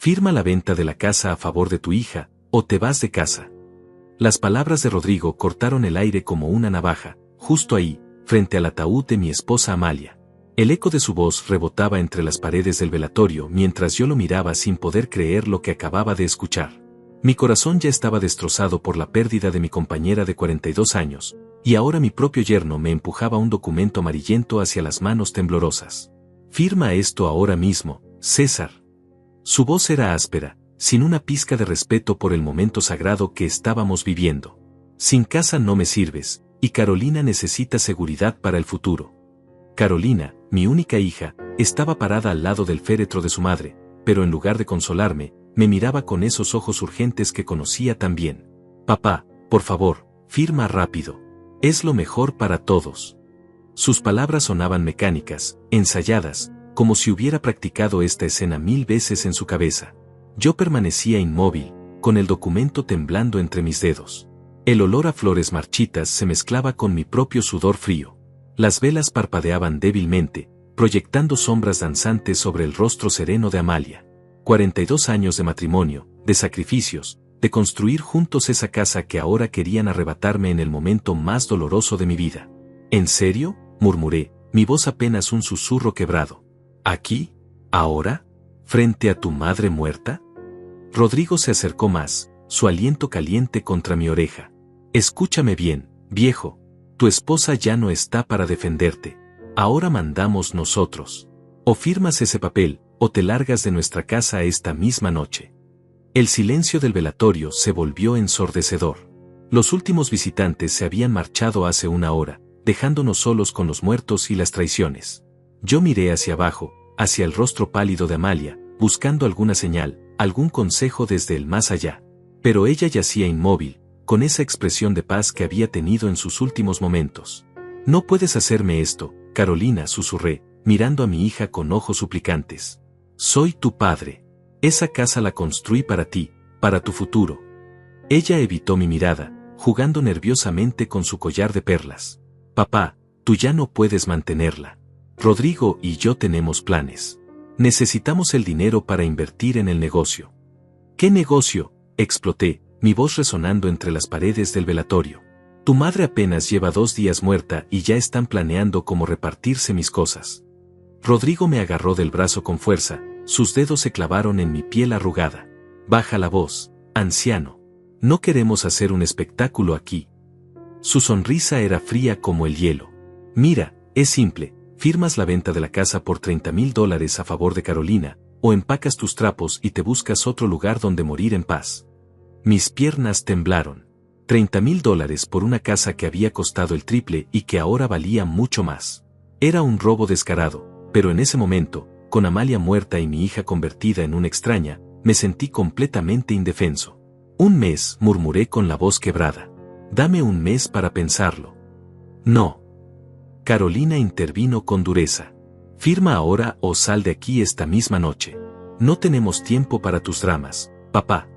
Firma la venta de la casa a favor de tu hija, o te vas de casa. Las palabras de Rodrigo cortaron el aire como una navaja, justo ahí, frente al ataúd de mi esposa Amalia. El eco de su voz rebotaba entre las paredes del velatorio mientras yo lo miraba sin poder creer lo que acababa de escuchar. Mi corazón ya estaba destrozado por la pérdida de mi compañera de 42 años, y ahora mi propio yerno me empujaba un documento amarillento hacia las manos temblorosas. Firma esto ahora mismo, César. Su voz era áspera, sin una pizca de respeto por el momento sagrado que estábamos viviendo. Sin casa no me sirves, y Carolina necesita seguridad para el futuro. Carolina, mi única hija, estaba parada al lado del féretro de su madre, pero en lugar de consolarme, me miraba con esos ojos urgentes que conocía tan bien. Papá, por favor, firma rápido. Es lo mejor para todos. Sus palabras sonaban mecánicas, ensayadas, como si hubiera practicado esta escena 1000 veces en su cabeza. Yo permanecía inmóvil, con el documento temblando entre mis dedos. El olor a flores marchitas se mezclaba con mi propio sudor frío. Las velas parpadeaban débilmente, proyectando sombras danzantes sobre el rostro sereno de Amalia. 42 años de matrimonio, de sacrificios, de construir juntos esa casa que ahora querían arrebatarme en el momento más doloroso de mi vida. ¿En serio?, murmuré, mi voz apenas un susurro quebrado. ¿Aquí? ¿Ahora? ¿Frente a tu madre muerta? Rodrigo se acercó más, su aliento caliente contra mi oreja. Escúchame bien, viejo. Tu esposa ya no está para defenderte. Ahora mandamos nosotros. O firmas ese papel, o te largas de nuestra casa esta misma noche. El silencio del velatorio se volvió ensordecedor. Los últimos visitantes se habían marchado hace una hora, dejándonos solos con los muertos y las traiciones. Yo miré hacia abajo, hacia el rostro pálido de Amalia, buscando alguna señal, algún consejo desde el más allá. Pero ella yacía inmóvil, con esa expresión de paz que había tenido en sus últimos momentos. No puedes hacerme esto, Carolina, susurré, mirando a mi hija con ojos suplicantes. Soy tu padre. Esa casa la construí para ti, para tu futuro. Ella evitó mi mirada, jugando nerviosamente con su collar de perlas. Papá, tú ya no puedes mantenerla. Rodrigo y yo tenemos planes. Necesitamos el dinero para invertir en el negocio. ¿Qué negocio?, exploté, mi voz resonando entre las paredes del velatorio. Tu madre apenas lleva 2 días muerta y ya están planeando cómo repartirse mis cosas. Rodrigo me agarró del brazo con fuerza, sus dedos se clavaron en mi piel arrugada. Baja la voz, anciano. No queremos hacer un espectáculo aquí. Su sonrisa era fría como el hielo. Mira, es simple, firmas la venta de la casa por $30,000 a favor de Carolina, o empacas tus trapos y te buscas otro lugar donde morir en paz. Mis piernas temblaron. $30,000 por una casa que había costado el triple y que ahora valía mucho más. Era un robo descarado, pero en ese momento, con Amalia muerta y mi hija convertida en una extraña, me sentí completamente indefenso. 1 mes, murmuré con la voz quebrada. Dame 1 mes para pensarlo. No. Carolina intervino con dureza. Firma ahora o sal de aquí esta misma noche. No tenemos tiempo para tus dramas, papá.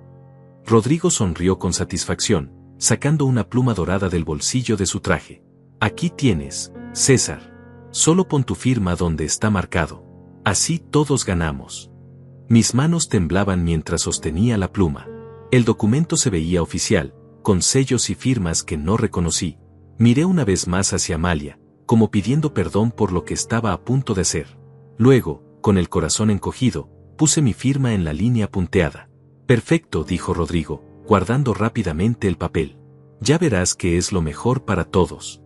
Rodrigo sonrió con satisfacción, sacando una pluma dorada del bolsillo de su traje. Aquí tienes, César. Solo pon tu firma donde está marcado. Así todos ganamos. Mis manos temblaban mientras sostenía la pluma. El documento se veía oficial, con sellos y firmas que no reconocí. Miré una vez más hacia Amalia, como pidiendo perdón por lo que estaba a punto de hacer. Luego, con el corazón encogido, puse mi firma en la línea punteada. Perfecto, dijo Rodrigo, guardando rápidamente el papel. Ya verás que es lo mejor para todos.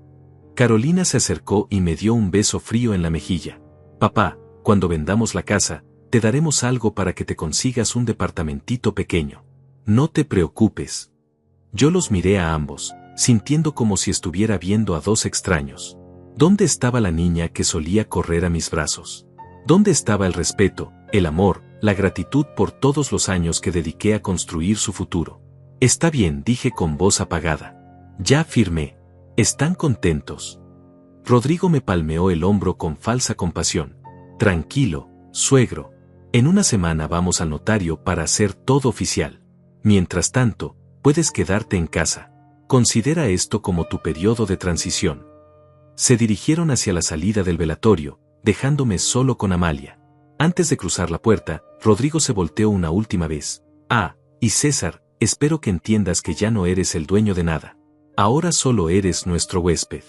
Carolina se acercó y me dio un beso frío en la mejilla. Papá, cuando vendamos la casa, te daremos algo para que te consigas un departamentito pequeño. No te preocupes. Yo los miré a ambos, sintiendo como si estuviera viendo a 2 extraños. ¿Dónde estaba la niña que solía correr a mis brazos? ¿Dónde estaba el respeto, el amor, la gratitud por todos los años que dediqué a construir su futuro? Está bien, dije con voz apagada. Ya firmé. ¿Están contentos? Rodrigo me palmeó el hombro con falsa compasión. Tranquilo, suegro. En 1 semana vamos al notario para hacer todo oficial. Mientras tanto, puedes quedarte en casa. Considera esto como tu periodo de transición. Se dirigieron hacia la salida del velatorio, dejándome solo con Amalia. Antes de cruzar la puerta, Rodrigo se volteó una última vez. Ah, y César, espero que entiendas que ya no eres el dueño de nada. Ahora solo eres nuestro huésped.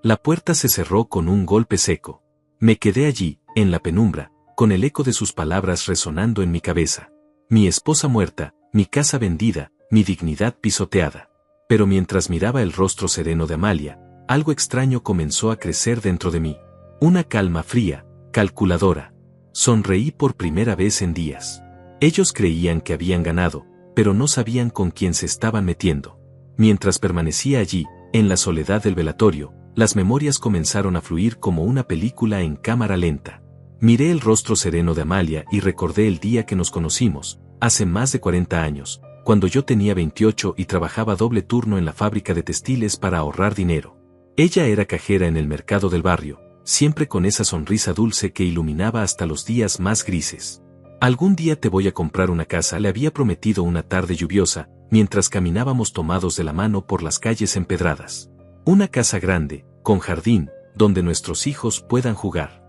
La puerta se cerró con un golpe seco. Me quedé allí, en la penumbra, con el eco de sus palabras resonando en mi cabeza. Mi esposa muerta, mi casa vendida, mi dignidad pisoteada. Pero mientras miraba el rostro sereno de Amalia, algo extraño comenzó a crecer dentro de mí. Una calma fría, calculadora. Sonreí por primera vez en días. Ellos creían que habían ganado, pero no sabían con quién se estaban metiendo. Mientras permanecía allí, en la soledad del velatorio, las memorias comenzaron a fluir como una película en cámara lenta. Miré el rostro sereno de Amalia y recordé el día que nos conocimos, hace más de 40 años, cuando yo tenía 28 y trabajaba doble turno en la fábrica de textiles para ahorrar dinero. Ella era cajera en el mercado del barrio, siempre con esa sonrisa dulce que iluminaba hasta los días más grises. Algún día te voy a comprar una casa, le había prometido una tarde lluviosa, mientras caminábamos tomados de la mano por las calles empedradas. Una casa grande, con jardín, donde nuestros hijos puedan jugar.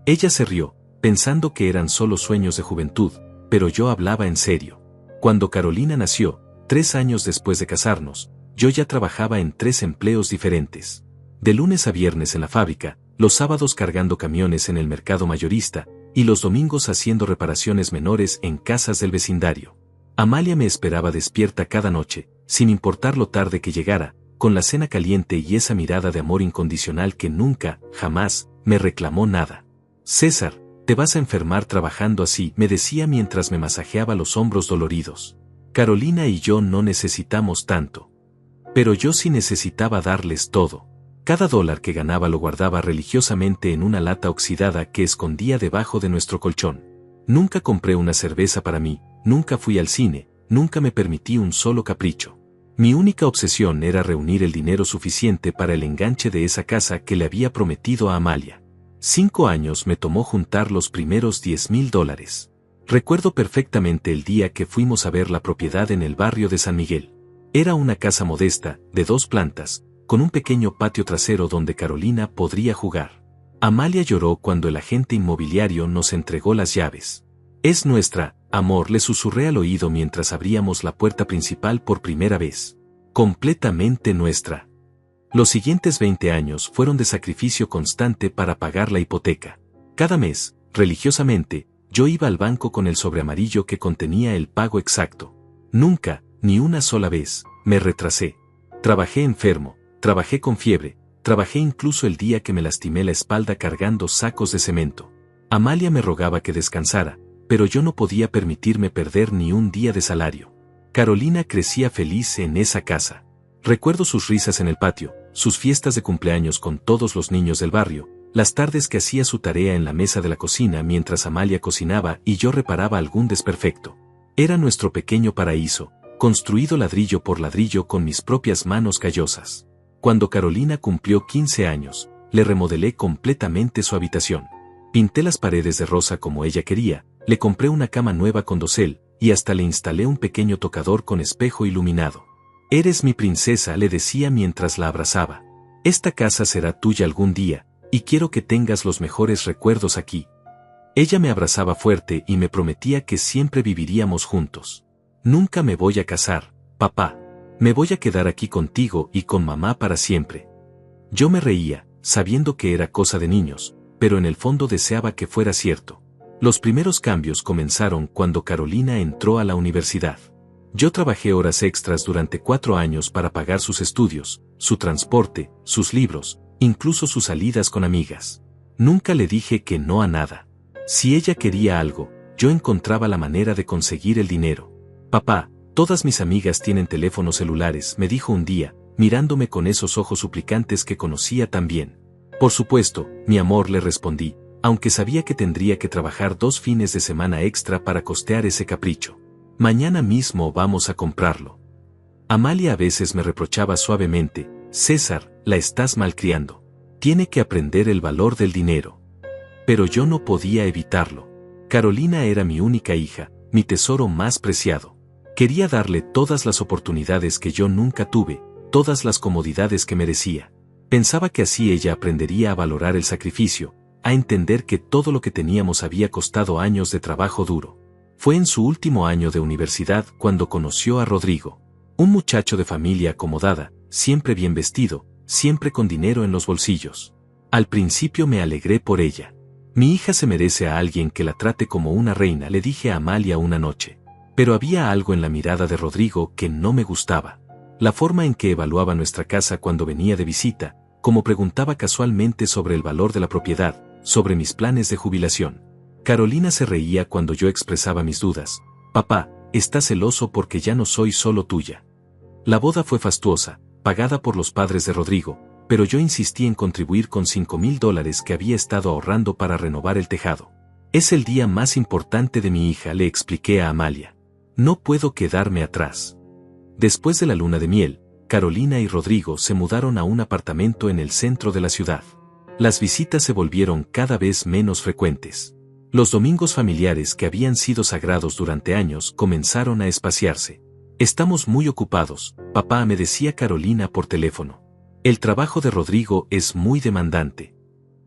Ella se rió, pensando que eran solo sueños de juventud, pero yo hablaba en serio. Cuando Carolina nació, 3 años después de casarnos, yo ya trabajaba en 3 empleos diferentes. De lunes a viernes en la fábrica, los sábados cargando camiones en el mercado mayorista, y los domingos haciendo reparaciones menores en casas del vecindario. Amalia me esperaba despierta cada noche, sin importar lo tarde que llegara, con la cena caliente y esa mirada de amor incondicional que nunca, jamás, me reclamó nada. César, te vas a enfermar trabajando así, me decía mientras me masajeaba los hombros doloridos. Carolina y yo no necesitamos tanto. Pero yo sí necesitaba darles todo. Cada dólar que ganaba lo guardaba religiosamente en una lata oxidada que escondía debajo de nuestro colchón. Nunca compré una cerveza para mí, nunca fui al cine, nunca me permití un solo capricho. Mi única obsesión era reunir el dinero suficiente para el enganche de esa casa que le había prometido a Amalia. 5 años me tomó juntar los primeros $10,000. Recuerdo perfectamente el día que fuimos a ver la propiedad en el barrio de San Miguel. Era una casa modesta, de 2 plantas, con un pequeño patio trasero donde Carolina podría jugar. Amalia lloró cuando el agente inmobiliario nos entregó las llaves. Es nuestra, amor, le susurré al oído mientras abríamos la puerta principal por primera vez. Completamente nuestra. Los siguientes 20 años fueron de sacrificio constante para pagar la hipoteca. Cada mes, religiosamente, yo iba al banco con el sobre amarillo que contenía el pago exacto. Nunca, ni una sola vez, me retrasé. Trabajé enfermo, trabajé con fiebre, trabajé incluso el día que me lastimé la espalda cargando sacos de cemento. Amalia me rogaba que descansara, pero yo no podía permitirme perder ni un día de salario. Carolina crecía feliz en esa casa. Recuerdo sus risas en el patio, sus fiestas de cumpleaños con todos los niños del barrio, las tardes que hacía su tarea en la mesa de la cocina mientras Amalia cocinaba y yo reparaba algún desperfecto. Era nuestro pequeño paraíso, construido ladrillo por ladrillo con mis propias manos callosas. Cuando Carolina cumplió 15 años, le remodelé completamente su habitación. Pinté las paredes de rosa como ella quería, le compré una cama nueva con dosel, y hasta le instalé un pequeño tocador con espejo iluminado. Eres mi princesa, le decía mientras la abrazaba. Esta casa será tuya algún día, y quiero que tengas los mejores recuerdos aquí. Ella me abrazaba fuerte y me prometía que siempre viviríamos juntos. Nunca me voy a casar, papá. Me voy a quedar aquí contigo y con mamá para siempre. Yo me reía, sabiendo que era cosa de niños, pero en el fondo deseaba que fuera cierto. Los primeros cambios comenzaron cuando Carolina entró a la universidad. Yo trabajé horas extras durante 4 años para pagar sus estudios, su transporte, sus libros, incluso sus salidas con amigas. Nunca le dije que no a nada. Si ella quería algo, yo encontraba la manera de conseguir el dinero. Papá, todas mis amigas tienen teléfonos celulares, me dijo un día, mirándome con esos ojos suplicantes que conocía tan bien. Por supuesto, mi amor, le respondí, aunque sabía que tendría que trabajar 2 fines de semana extra para costear ese capricho. Mañana mismo vamos a comprarlo. Amalia a veces me reprochaba suavemente, César, la estás malcriando. Tiene que aprender el valor del dinero. Pero yo no podía evitarlo. Carolina era mi única hija, mi tesoro más preciado. Quería darle todas las oportunidades que yo nunca tuve, todas las comodidades que merecía. Pensaba que así ella aprendería a valorar el sacrificio, a entender que todo lo que teníamos había costado años de trabajo duro. Fue en su último año de universidad cuando conoció a Rodrigo. Un muchacho de familia acomodada, siempre bien vestido, siempre con dinero en los bolsillos. Al principio me alegré por ella. Mi hija se merece a alguien que la trate como una reina, le dije a Amalia una noche. Pero había algo en la mirada de Rodrigo que no me gustaba. La forma en que evaluaba nuestra casa cuando venía de visita, como preguntaba casualmente sobre el valor de la propiedad, sobre mis planes de jubilación. Carolina se reía cuando yo expresaba mis dudas. Papá, estás celoso porque ya no soy solo tuya. La boda fue fastuosa, pagada por los padres de Rodrigo, pero yo insistí en contribuir con $5,000 que había estado ahorrando para renovar el tejado. Es el día más importante de mi hija, le expliqué a Amalia. No puedo quedarme atrás. Después de la luna de miel, Carolina y Rodrigo se mudaron a un apartamento en el centro de la ciudad. Las visitas se volvieron cada vez menos frecuentes. Los domingos familiares que habían sido sagrados durante años comenzaron a espaciarse. Estamos muy ocupados, papá, me decía Carolina por teléfono. El trabajo de Rodrigo es muy demandante.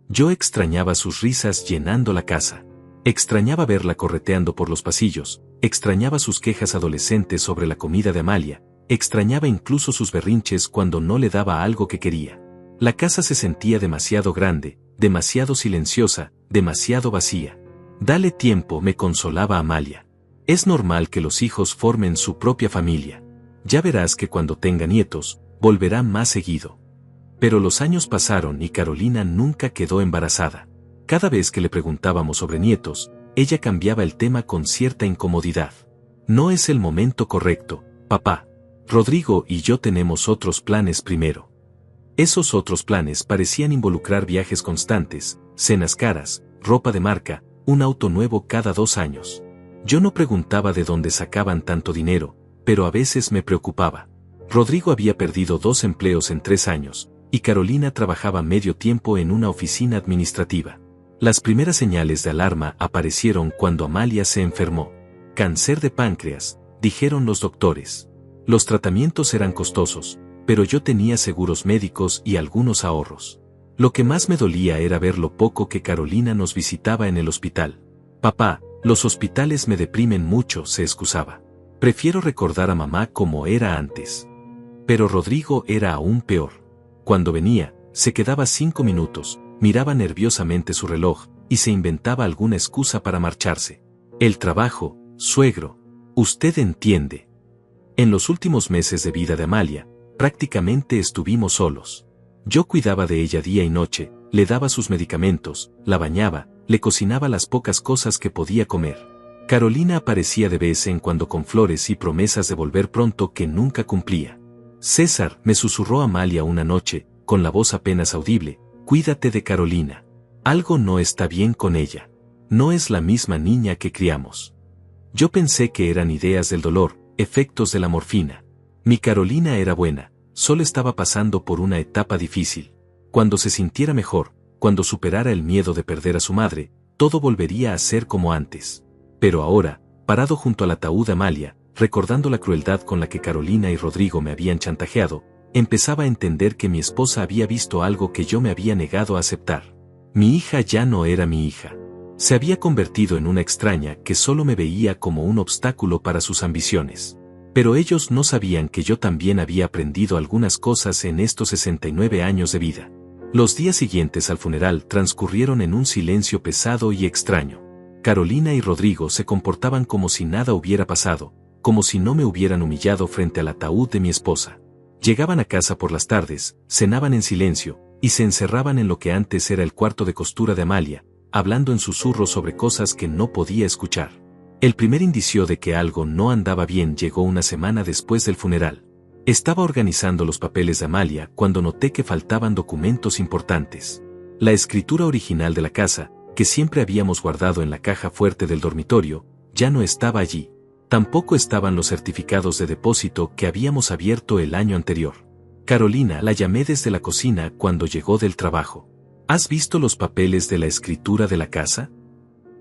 Yo extrañaba sus risas llenando la casa. Extrañaba verla correteando por los pasillos, extrañaba sus quejas adolescentes sobre la comida de Amalia, extrañaba incluso sus berrinches cuando no le daba algo que quería. La casa se sentía demasiado grande, demasiado silenciosa, demasiado vacía. Dale tiempo, me consolaba Amalia. Es normal que los hijos formen su propia familia. Ya verás que cuando tenga nietos, volverá más seguido. Pero los años pasaron y Carolina nunca quedó embarazada. Cada vez que le preguntábamos sobre nietos, ella cambiaba el tema con cierta incomodidad. No es el momento correcto, papá. Rodrigo y yo tenemos otros planes primero. Esos otros planes parecían involucrar viajes constantes, cenas caras, ropa de marca, un auto nuevo cada 2 años. Yo no preguntaba de dónde sacaban tanto dinero, pero a veces me preocupaba. Rodrigo había perdido 2 empleos en 3 años, y Carolina trabajaba medio tiempo en una oficina administrativa. Las primeras señales de alarma aparecieron cuando Amalia se enfermó. Cáncer de páncreas, dijeron los doctores. Los tratamientos eran costosos, pero yo tenía seguros médicos y algunos ahorros. Lo que más me dolía era ver lo poco que Carolina nos visitaba en el hospital. Papá, los hospitales me deprimen mucho, se excusaba. Prefiero recordar a mamá como era antes. Pero Rodrigo era aún peor. Cuando venía, se quedaba 5 minutos, miraba nerviosamente su reloj, y se inventaba alguna excusa para marcharse. El trabajo, suegro. Usted entiende. En los últimos meses de vida de Amalia, prácticamente estuvimos solos. Yo cuidaba de ella día y noche, le daba sus medicamentos, la bañaba, le cocinaba las pocas cosas que podía comer. Carolina aparecía de vez en cuando con flores y promesas de volver pronto que nunca cumplía. César, me susurró Amalia una noche, con la voz apenas audible, cuídate de Carolina. Algo no está bien con ella. No es la misma niña que criamos. Yo pensé que eran ideas del dolor, efectos de la morfina. Mi Carolina era buena, solo estaba pasando por una etapa difícil. Cuando se sintiera mejor, cuando superara el miedo de perder a su madre, todo volvería a ser como antes. Pero ahora, parado junto al ataúd de Amalia, recordando la crueldad con la que Carolina y Rodrigo me habían chantajeado, empezaba a entender que mi esposa había visto algo que yo me había negado a aceptar. Mi hija ya no era mi hija. Se había convertido en una extraña que solo me veía como un obstáculo para sus ambiciones. Pero ellos no sabían que yo también había aprendido algunas cosas en estos 69 años de vida. Los días siguientes al funeral transcurrieron en un silencio pesado y extraño. Carolina y Rodrigo se comportaban como si nada hubiera pasado, como si no me hubieran humillado frente al ataúd de mi esposa. Llegaban a casa por las tardes, cenaban en silencio, y se encerraban en lo que antes era el cuarto de costura de Amalia, hablando en susurros sobre cosas que no podía escuchar. El primer indicio de que algo no andaba bien llegó una semana después del funeral. Estaba organizando los papeles de Amalia cuando noté que faltaban documentos importantes. La escritura original de la casa, que siempre habíamos guardado en la caja fuerte del dormitorio, ya no estaba allí. Tampoco estaban los certificados de depósito que habíamos abierto el año anterior. Carolina, la llamé desde la cocina cuando llegó del trabajo. ¿Has visto los papeles de la escritura de la casa?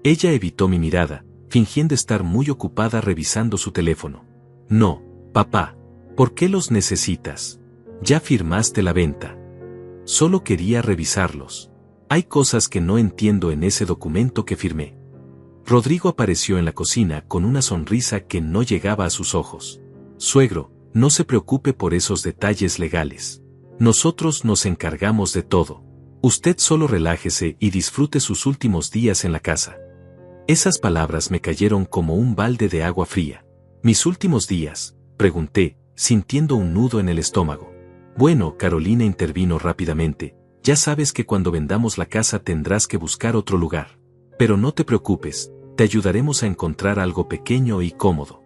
Ella evitó mi mirada, fingiendo estar muy ocupada revisando su teléfono. No, papá. ¿Por qué los necesitas? Ya firmaste la venta. Solo quería revisarlos. Hay cosas que no entiendo en ese documento que firmé. Rodrigo apareció en la cocina con una sonrisa que no llegaba a sus ojos. Suegro, no se preocupe por esos detalles legales. Nosotros nos encargamos de todo. Usted solo relájese y disfrute sus últimos días en la casa. Esas palabras me cayeron como un balde de agua fría. ¿Mis últimos días?, pregunté, sintiendo un nudo en el estómago. Bueno, Carolina intervino rápidamente, ya sabes que cuando vendamos la casa tendrás que buscar otro lugar. Pero no te preocupes, te ayudaremos a encontrar algo pequeño y cómodo.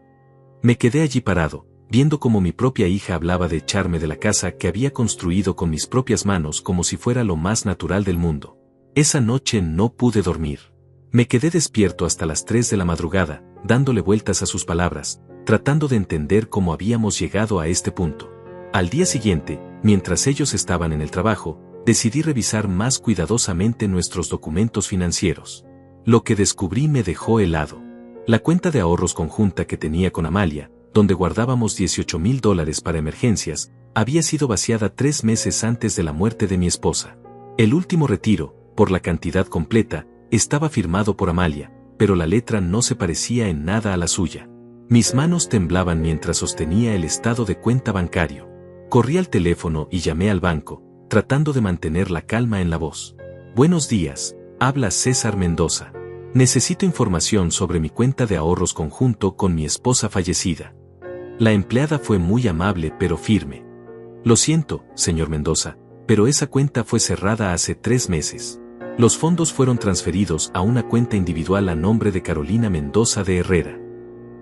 Me quedé allí parado, viendo cómo mi propia hija hablaba de echarme de la casa que había construido con mis propias manos como si fuera lo más natural del mundo. Esa noche no pude dormir. Me quedé despierto hasta las 3 de la madrugada, dándole vueltas a sus palabras, tratando de entender cómo habíamos llegado a este punto. Al día siguiente, mientras ellos estaban en el trabajo, decidí revisar más cuidadosamente nuestros documentos financieros. Lo que descubrí me dejó helado. La cuenta de ahorros conjunta que tenía con Amalia, donde guardábamos $18,000 para emergencias, había sido vaciada 3 meses antes de la muerte de mi esposa. El último retiro, por la cantidad completa, estaba firmado por Amalia, pero la letra no se parecía en nada a la suya. Mis manos temblaban mientras sostenía el estado de cuenta bancario. Corrí al teléfono y llamé al banco, tratando de mantener la calma en la voz. Buenos días, habla César Mendoza. Necesito información sobre mi cuenta de ahorros conjunto con mi esposa fallecida. La empleada fue muy amable pero firme. Lo siento, señor Mendoza, pero esa cuenta fue cerrada hace 3 meses. Los fondos fueron transferidos a una cuenta individual a nombre de Carolina Mendoza de Herrera.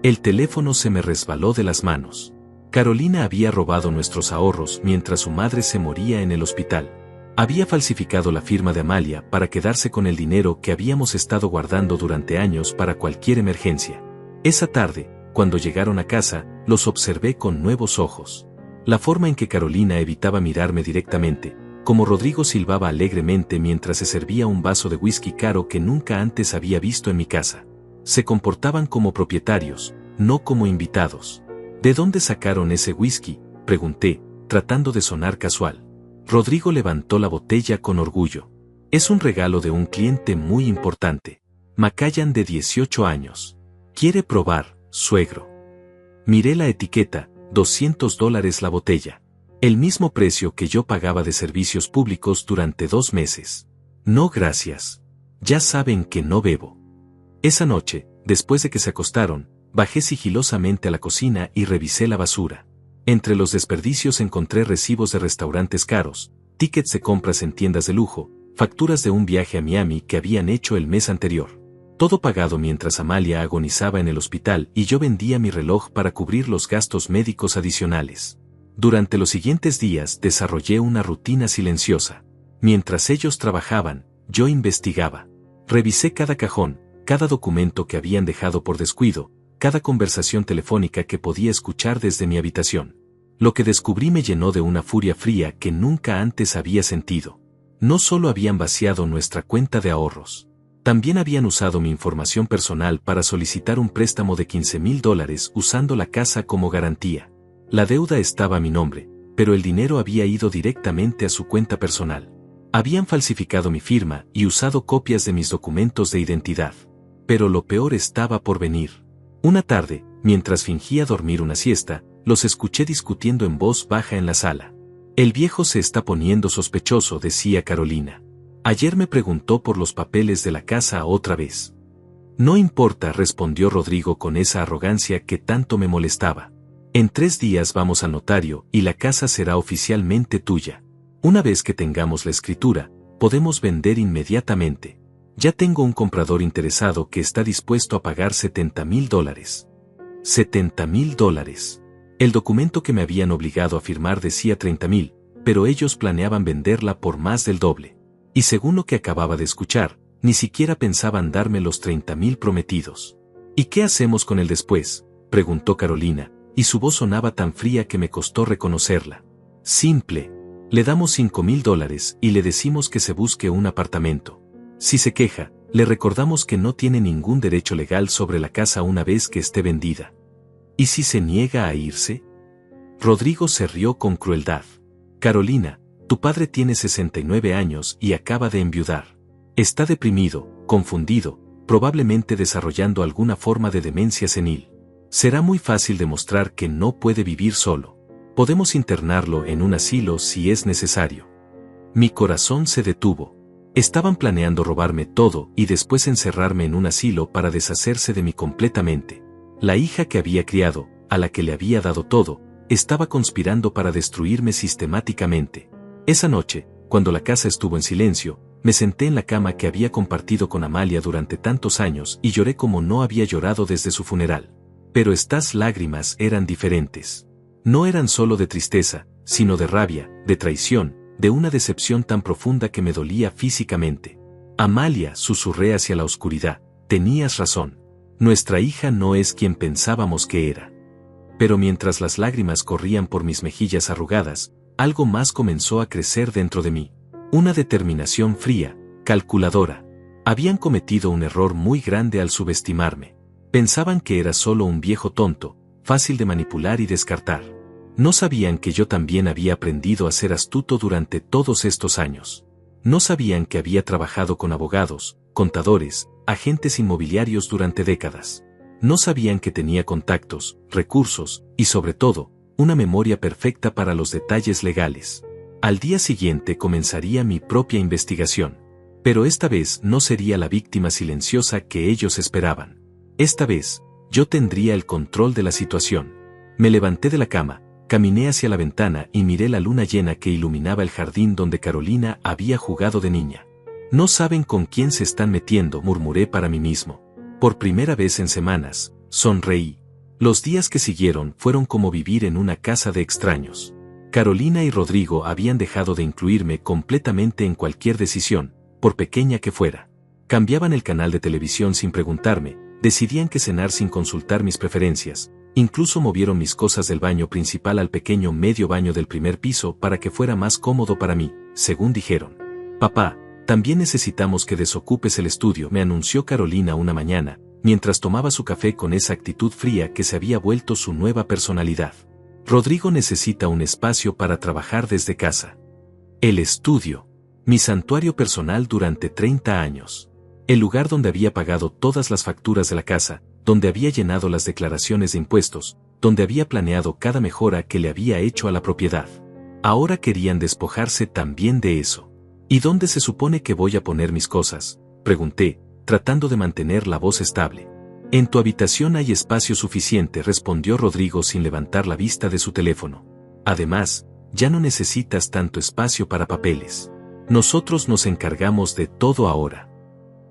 El teléfono se me resbaló de las manos. Carolina había robado nuestros ahorros mientras su madre se moría en el hospital. Había falsificado la firma de Amalia para quedarse con el dinero que habíamos estado guardando durante años para cualquier emergencia. Esa tarde, cuando llegaron a casa, los observé con nuevos ojos. La forma en que Carolina evitaba mirarme directamente, como Rodrigo silbaba alegremente mientras se servía un vaso de whisky caro que nunca antes había visto en mi casa. Se comportaban como propietarios, no como invitados. ¿De dónde sacaron ese whisky?, pregunté, tratando de sonar casual. Rodrigo levantó la botella con orgullo. Es un regalo de un cliente muy importante. Macallan de 18 años. ¿Quiere probar, suegro? Miré la etiqueta, $200 la botella. El mismo precio que yo pagaba de servicios públicos durante 2 meses. No gracias. Ya saben que no bebo. Esa noche, después de que se acostaron, bajé sigilosamente a la cocina y revisé la basura. Entre los desperdicios encontré recibos de restaurantes caros, tickets de compras en tiendas de lujo, facturas de un viaje a Miami que habían hecho el mes anterior. Todo pagado mientras Amalia agonizaba en el hospital y yo vendía mi reloj para cubrir los gastos médicos adicionales. Durante los siguientes días desarrollé una rutina silenciosa. Mientras ellos trabajaban, yo investigaba. Revisé cada cajón, cada documento que habían dejado por descuido, cada conversación telefónica que podía escuchar desde mi habitación. Lo que descubrí me llenó de una furia fría que nunca antes había sentido. No solo habían vaciado nuestra cuenta de ahorros, también habían usado mi información personal para solicitar un préstamo de $15,000 usando la casa como garantía. La deuda estaba a mi nombre, pero el dinero había ido directamente a su cuenta personal. Habían falsificado mi firma y usado copias de mis documentos de identidad. Pero lo peor estaba por venir. Una tarde, mientras fingía dormir una siesta, los escuché discutiendo en voz baja en la sala. El viejo se está poniendo sospechoso, decía Carolina. Ayer me preguntó por los papeles de la casa otra vez. No importa, respondió Rodrigo con esa arrogancia que tanto me molestaba. En 3 días vamos al notario y la casa será oficialmente tuya. Una vez que tengamos la escritura, podemos vender inmediatamente. Ya tengo un comprador interesado que está dispuesto a pagar $70,000. $70,000. El documento que me habían obligado a firmar decía 30,000, pero ellos planeaban venderla por más del doble. Y según lo que acababa de escuchar, ni siquiera pensaban darme los 30,000 prometidos. ¿Y qué hacemos con el después?, preguntó Carolina, y su voz sonaba tan fría que me costó reconocerla. Simple. Le damos $5,000 y le decimos que se busque un apartamento. Si se queja, le recordamos que no tiene ningún derecho legal sobre la casa una vez que esté vendida. ¿Y si se niega a irse? Rodrigo se rió con crueldad. Carolina, tu padre tiene 69 años y acaba de enviudar. Está deprimido, confundido, probablemente desarrollando alguna forma de demencia senil. Será muy fácil demostrar que no puede vivir solo. Podemos internarlo en un asilo si es necesario. Mi corazón se detuvo. Estaban planeando robarme todo y después encerrarme en un asilo para deshacerse de mí completamente. La hija que había criado, a la que le había dado todo, estaba conspirando para destruirme sistemáticamente. Esa noche, cuando la casa estuvo en silencio, me senté en la cama que había compartido con Amalia durante tantos años y lloré como no había llorado desde su funeral. Pero estas lágrimas eran diferentes. No eran solo de tristeza, sino de rabia, de traición, de una decepción tan profunda que me dolía físicamente. Amalia, susurré hacia la oscuridad, tenías razón. Nuestra hija no es quien pensábamos que era. Pero mientras las lágrimas corrían por mis mejillas arrugadas, algo más comenzó a crecer dentro de mí. Una determinación fría, calculadora. Habían cometido un error muy grande al subestimarme. Pensaban que era solo un viejo tonto, fácil de manipular y descartar. No sabían que yo también había aprendido a ser astuto durante todos estos años. No sabían que había trabajado con abogados, contadores, agentes inmobiliarios durante décadas. No sabían que tenía contactos, recursos, y sobre todo, una memoria perfecta para los detalles legales. Al día siguiente comenzaría mi propia investigación. Pero esta vez no sería la víctima silenciosa que ellos esperaban. Esta vez, yo tendría el control de la situación. Me levanté de la cama, caminé hacia la ventana y miré la luna llena que iluminaba el jardín donde Carolina había jugado de niña. No saben con quién se están metiendo, murmuré para mí mismo. Por primera vez en semanas, sonreí. Los días que siguieron fueron como vivir en una casa de extraños. Carolina y Rodrigo habían dejado de incluirme completamente en cualquier decisión, por pequeña que fuera. Cambiaban el canal de televisión sin preguntarme, decidían qué cenar sin consultar mis preferencias, incluso movieron mis cosas del baño principal al pequeño medio baño del primer piso para que fuera más cómodo para mí, según dijeron. Papá, también necesitamos que desocupes el estudio, me anunció Carolina una mañana, mientras tomaba su café con esa actitud fría que se había vuelto su nueva personalidad. Rodrigo necesita un espacio para trabajar desde casa. El estudio. Mi santuario personal durante 30 años. El lugar donde había pagado todas las facturas de la casa, donde había llenado las declaraciones de impuestos, donde había planeado cada mejora que le había hecho a la propiedad. Ahora querían despojarse también de eso. ¿Y dónde se supone que voy a poner mis cosas?, pregunté, tratando de mantener la voz estable. En tu habitación hay espacio suficiente, respondió Rodrigo sin levantar la vista de su teléfono. Además, ya no necesitas tanto espacio para papeles. Nosotros nos encargamos de todo ahora.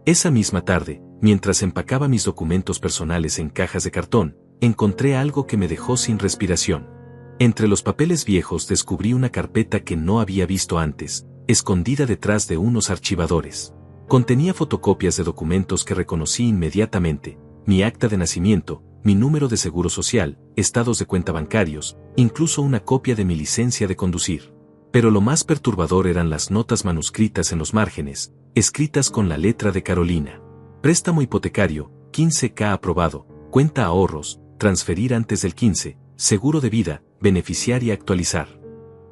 Esa misma tarde, mientras empacaba mis documentos personales en cajas de cartón, encontré algo que me dejó sin respiración. Entre los papeles viejos descubrí una carpeta que no había visto antes, escondida detrás de unos archivadores. Contenía fotocopias de documentos que reconocí inmediatamente, mi acta de nacimiento, mi número de seguro social, estados de cuenta bancarios, incluso una copia de mi licencia de conducir. Pero lo más perturbador eran las notas manuscritas en los márgenes, escritas con la letra de Carolina. Préstamo hipotecario, 15K aprobado, cuenta ahorros, transferir antes del 15, seguro de vida, beneficiar y actualizar.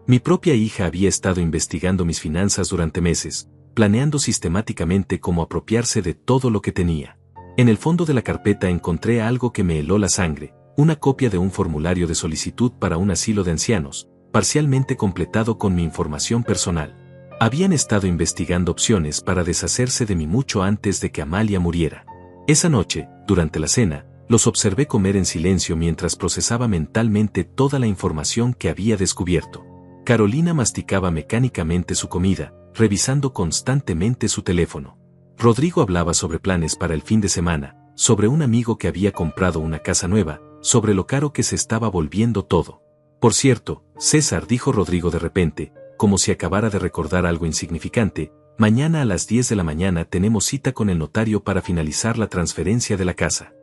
Mi propia hija había estado investigando mis finanzas durante meses, planeando sistemáticamente cómo apropiarse de todo lo que tenía. En el fondo de la carpeta encontré algo que me heló la sangre, una copia de un formulario de solicitud para un asilo de ancianos, parcialmente completado con mi información personal. Habían estado investigando opciones para deshacerse de mí mucho antes de que Amalia muriera. Esa noche, durante la cena, los observé comer en silencio mientras procesaba mentalmente toda la información que había descubierto. Carolina masticaba mecánicamente su comida, revisando constantemente su teléfono. Rodrigo hablaba sobre planes para el fin de semana, sobre un amigo que había comprado una casa nueva, sobre lo caro que se estaba volviendo todo. Por cierto, César, dijo Rodrigo de repente, como si acabara de recordar algo insignificante, mañana a las 10 de la mañana tenemos cita con el notario para finalizar la transferencia de la casa.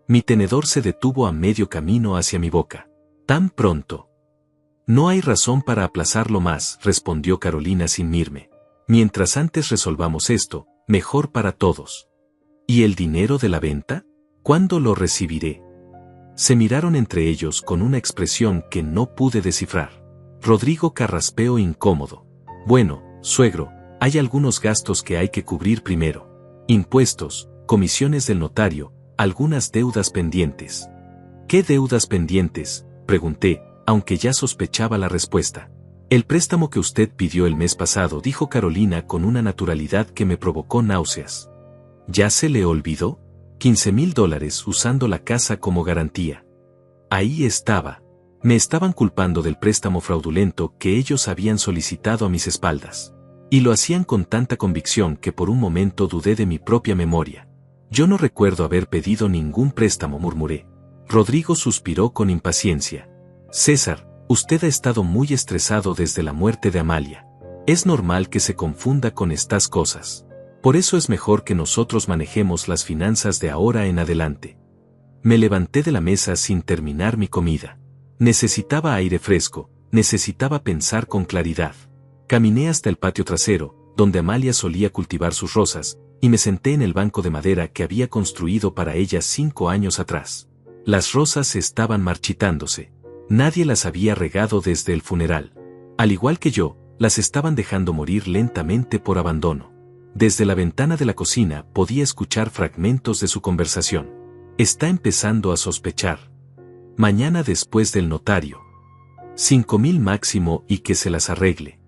Mi tenedor se detuvo a medio camino hacia mi boca. ¿Tan pronto? No hay razón para aplazarlo más, respondió Carolina sin mirarme. Mientras antes resolvamos esto, mejor para todos. ¿Y el dinero de la venta? ¿Cuándo lo recibiré? Se miraron entre ellos con una expresión que no pude descifrar. Rodrigo carraspeó incómodo. Bueno, suegro, hay algunos gastos que hay que cubrir primero. Impuestos, comisiones del notario, algunas deudas pendientes. ¿Qué deudas pendientes?, pregunté, aunque ya sospechaba la respuesta. El préstamo que usted pidió el mes pasado, dijo Carolina con una naturalidad que me provocó náuseas. ¿Ya se le olvidó? $15,000 usando la casa como garantía. Ahí estaba. Me estaban culpando del préstamo fraudulento que ellos habían solicitado a mis espaldas. Y lo hacían con tanta convicción que por un momento dudé de mi propia memoria. Yo no recuerdo haber pedido ningún préstamo, murmuré. Rodrigo suspiró con impaciencia. César, usted ha estado muy estresado desde la muerte de Amalia. Es normal que se confunda con estas cosas. Por eso es mejor que nosotros manejemos las finanzas de ahora en adelante. Me levanté de la mesa sin terminar mi comida. Necesitaba aire fresco, necesitaba pensar con claridad. Caminé hasta el patio trasero, donde Amalia solía cultivar sus rosas, y me senté en el banco de madera que había construido para ella 5 años atrás. Las rosas estaban marchitándose. Nadie las había regado desde el funeral. Al igual que yo, las estaban dejando morir lentamente por abandono. Desde la ventana de la cocina podía escuchar fragmentos de su conversación. Está empezando a sospechar. Mañana después del notario. 5,000 máximo y que se las arregle.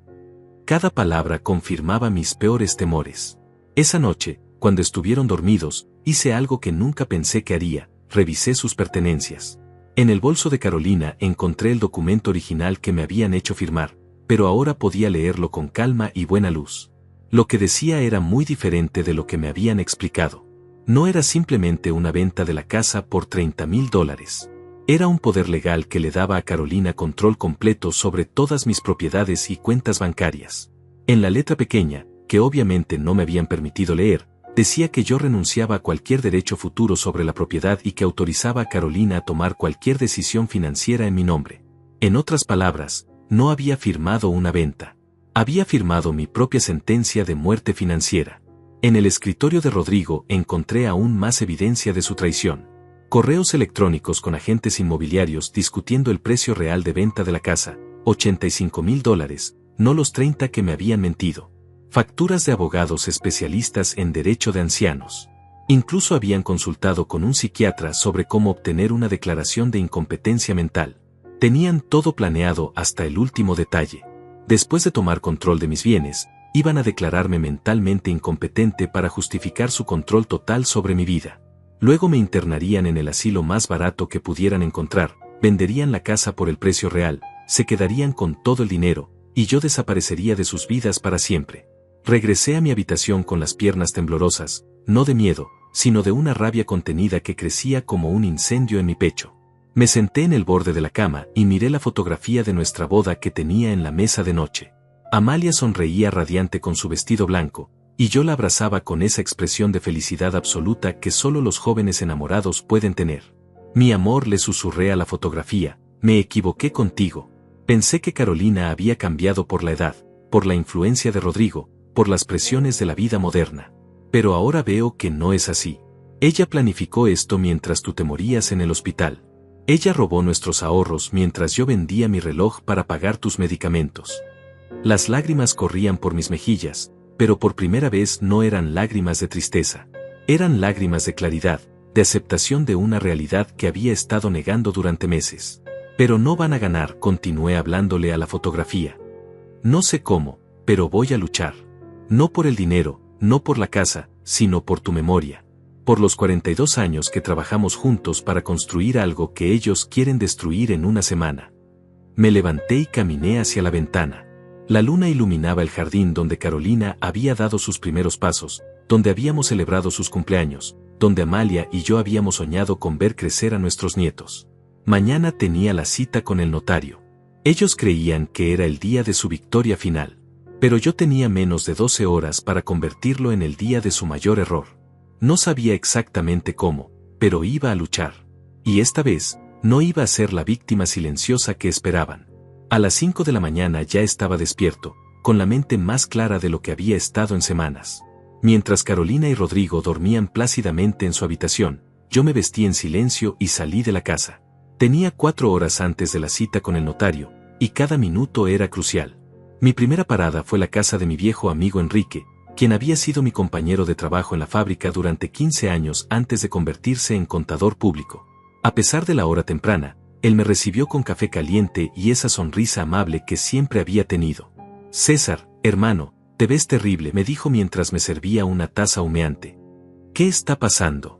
Cada palabra confirmaba mis peores temores. Esa noche, cuando estuvieron dormidos, hice algo que nunca pensé que haría, revisé sus pertenencias. En el bolso de Carolina encontré el documento original que me habían hecho firmar, pero ahora podía leerlo con calma y buena luz. Lo que decía era muy diferente de lo que me habían explicado. No era simplemente una venta de la casa por $30,000. Era un poder legal que le daba a Carolina control completo sobre todas mis propiedades y cuentas bancarias. En la letra pequeña, que obviamente no me habían permitido leer, decía que yo renunciaba a cualquier derecho futuro sobre la propiedad y que autorizaba a Carolina a tomar cualquier decisión financiera en mi nombre. En otras palabras, no había firmado una venta. Había firmado mi propia sentencia de muerte financiera. En el escritorio de Rodrigo encontré aún más evidencia de su traición. Correos electrónicos con agentes inmobiliarios discutiendo el precio real de venta de la casa, $85,000, no los 30 que me habían mentido. Facturas de abogados especialistas en derecho de ancianos. Incluso habían consultado con un psiquiatra sobre cómo obtener una declaración de incompetencia mental. Tenían todo planeado hasta el último detalle. Después de tomar control de mis bienes, iban a declararme mentalmente incompetente para justificar su control total sobre mi vida. Luego me internarían en el asilo más barato que pudieran encontrar, venderían la casa por el precio real, se quedarían con todo el dinero, y yo desaparecería de sus vidas para siempre. Regresé a mi habitación con las piernas temblorosas, no de miedo, sino de una rabia contenida que crecía como un incendio en mi pecho. Me senté en el borde de la cama y miré la fotografía de nuestra boda que tenía en la mesa de noche. Amalia sonreía radiante con su vestido blanco, y yo la abrazaba con esa expresión de felicidad absoluta que solo los jóvenes enamorados pueden tener. Mi amor, le susurré a la fotografía, me equivoqué contigo. Pensé que Carolina había cambiado por la edad, por la influencia de Rodrigo, por las presiones de la vida moderna. Pero ahora veo que no es así. Ella planificó esto mientras tú te morías en el hospital. Ella robó nuestros ahorros mientras yo vendía mi reloj para pagar tus medicamentos. Las lágrimas corrían por mis mejillas, pero por primera vez no eran lágrimas de tristeza. Eran lágrimas de claridad, de aceptación de una realidad que había estado negando durante meses. Pero no van a ganar, continué hablándole a la fotografía. No sé cómo, pero voy a luchar. No por el dinero, no por la casa, sino por tu memoria. Por los 42 años que trabajamos juntos para construir algo que ellos quieren destruir en una semana. Me levanté y caminé hacia la ventana. La luna iluminaba el jardín donde Carolina había dado sus primeros pasos, donde habíamos celebrado sus cumpleaños, donde Amalia y yo habíamos soñado con ver crecer a nuestros nietos. Mañana tenía la cita con el notario. Ellos creían que era el día de su victoria final. Pero yo tenía menos de 12 horas para convertirlo en el día de su mayor error. No sabía exactamente cómo, pero iba a luchar. Y esta vez, no iba a ser la víctima silenciosa que esperaban. A las 5 de la mañana ya estaba despierto, con la mente más clara de lo que había estado en semanas. Mientras Carolina y Rodrigo dormían plácidamente en su habitación, yo me vestí en silencio y salí de la casa. Tenía 4 horas antes de la cita con el notario, y cada minuto era crucial. Mi primera parada fue la casa de mi viejo amigo Enrique, quien había sido mi compañero de trabajo en la fábrica durante 15 años antes de convertirse en contador público. A pesar de la hora temprana, él me recibió con café caliente y esa sonrisa amable que siempre había tenido. César, hermano, te ves terrible, me dijo mientras me servía una taza humeante. ¿Qué está pasando?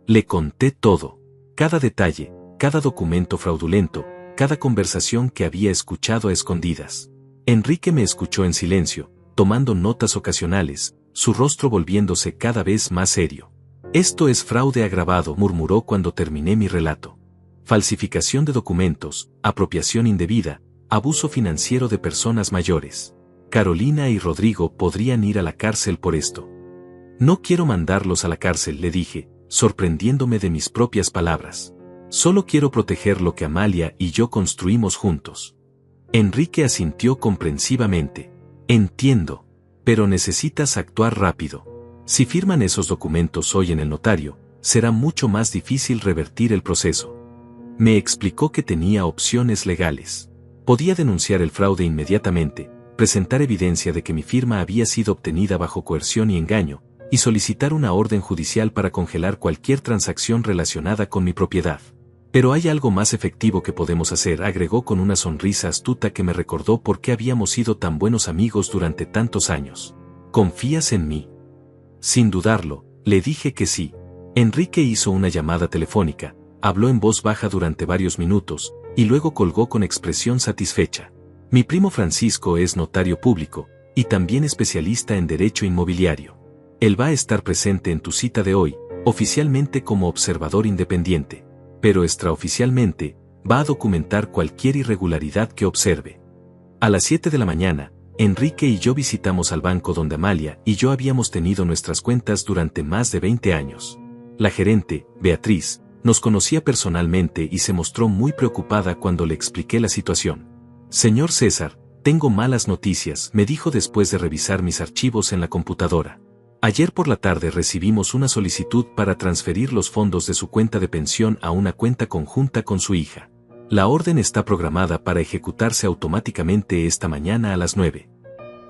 Le conté todo. Cada detalle, cada documento fraudulento, cada conversación que había escuchado a escondidas. Enrique me escuchó en silencio, tomando notas ocasionales, su rostro volviéndose cada vez más serio. Esto es fraude agravado, murmuró cuando terminé mi relato. Falsificación de documentos, apropiación indebida, abuso financiero de personas mayores. Carolina y Rodrigo podrían ir a la cárcel por esto. No quiero mandarlos a la cárcel, le dije, sorprendiéndome de mis propias palabras. Solo quiero proteger lo que Amalia y yo construimos juntos. Enrique asintió comprensivamente. Entiendo. Pero necesitas actuar rápido. Si firman esos documentos hoy en el notario, será mucho más difícil revertir el proceso. Me explicó que tenía opciones legales. Podía denunciar el fraude inmediatamente, presentar evidencia de que mi firma había sido obtenida bajo coerción y engaño, y solicitar una orden judicial para congelar cualquier transacción relacionada con mi propiedad. Pero hay algo más efectivo que podemos hacer, agregó con una sonrisa astuta que me recordó por qué habíamos sido tan buenos amigos durante tantos años. ¿Confías en mí? Sin dudarlo, le dije que sí. Enrique hizo una llamada telefónica, habló en voz baja durante varios minutos, y luego colgó con expresión satisfecha. Mi primo Francisco es notario público, y también especialista en derecho inmobiliario. Él va a estar presente en tu cita de hoy, oficialmente como observador independiente, pero extraoficialmente, va a documentar cualquier irregularidad que observe. A las 7 de la mañana, Enrique y yo visitamos al banco donde Amalia y yo habíamos tenido nuestras cuentas durante más de 20 años. La gerente, Beatriz, nos conocía personalmente y se mostró muy preocupada cuando le expliqué la situación. Señor César, tengo malas noticias, me dijo después de revisar mis archivos en la computadora. Ayer por la tarde recibimos una solicitud para transferir los fondos de su cuenta de pensión a una cuenta conjunta con su hija. La orden está programada para ejecutarse automáticamente esta mañana a las 9.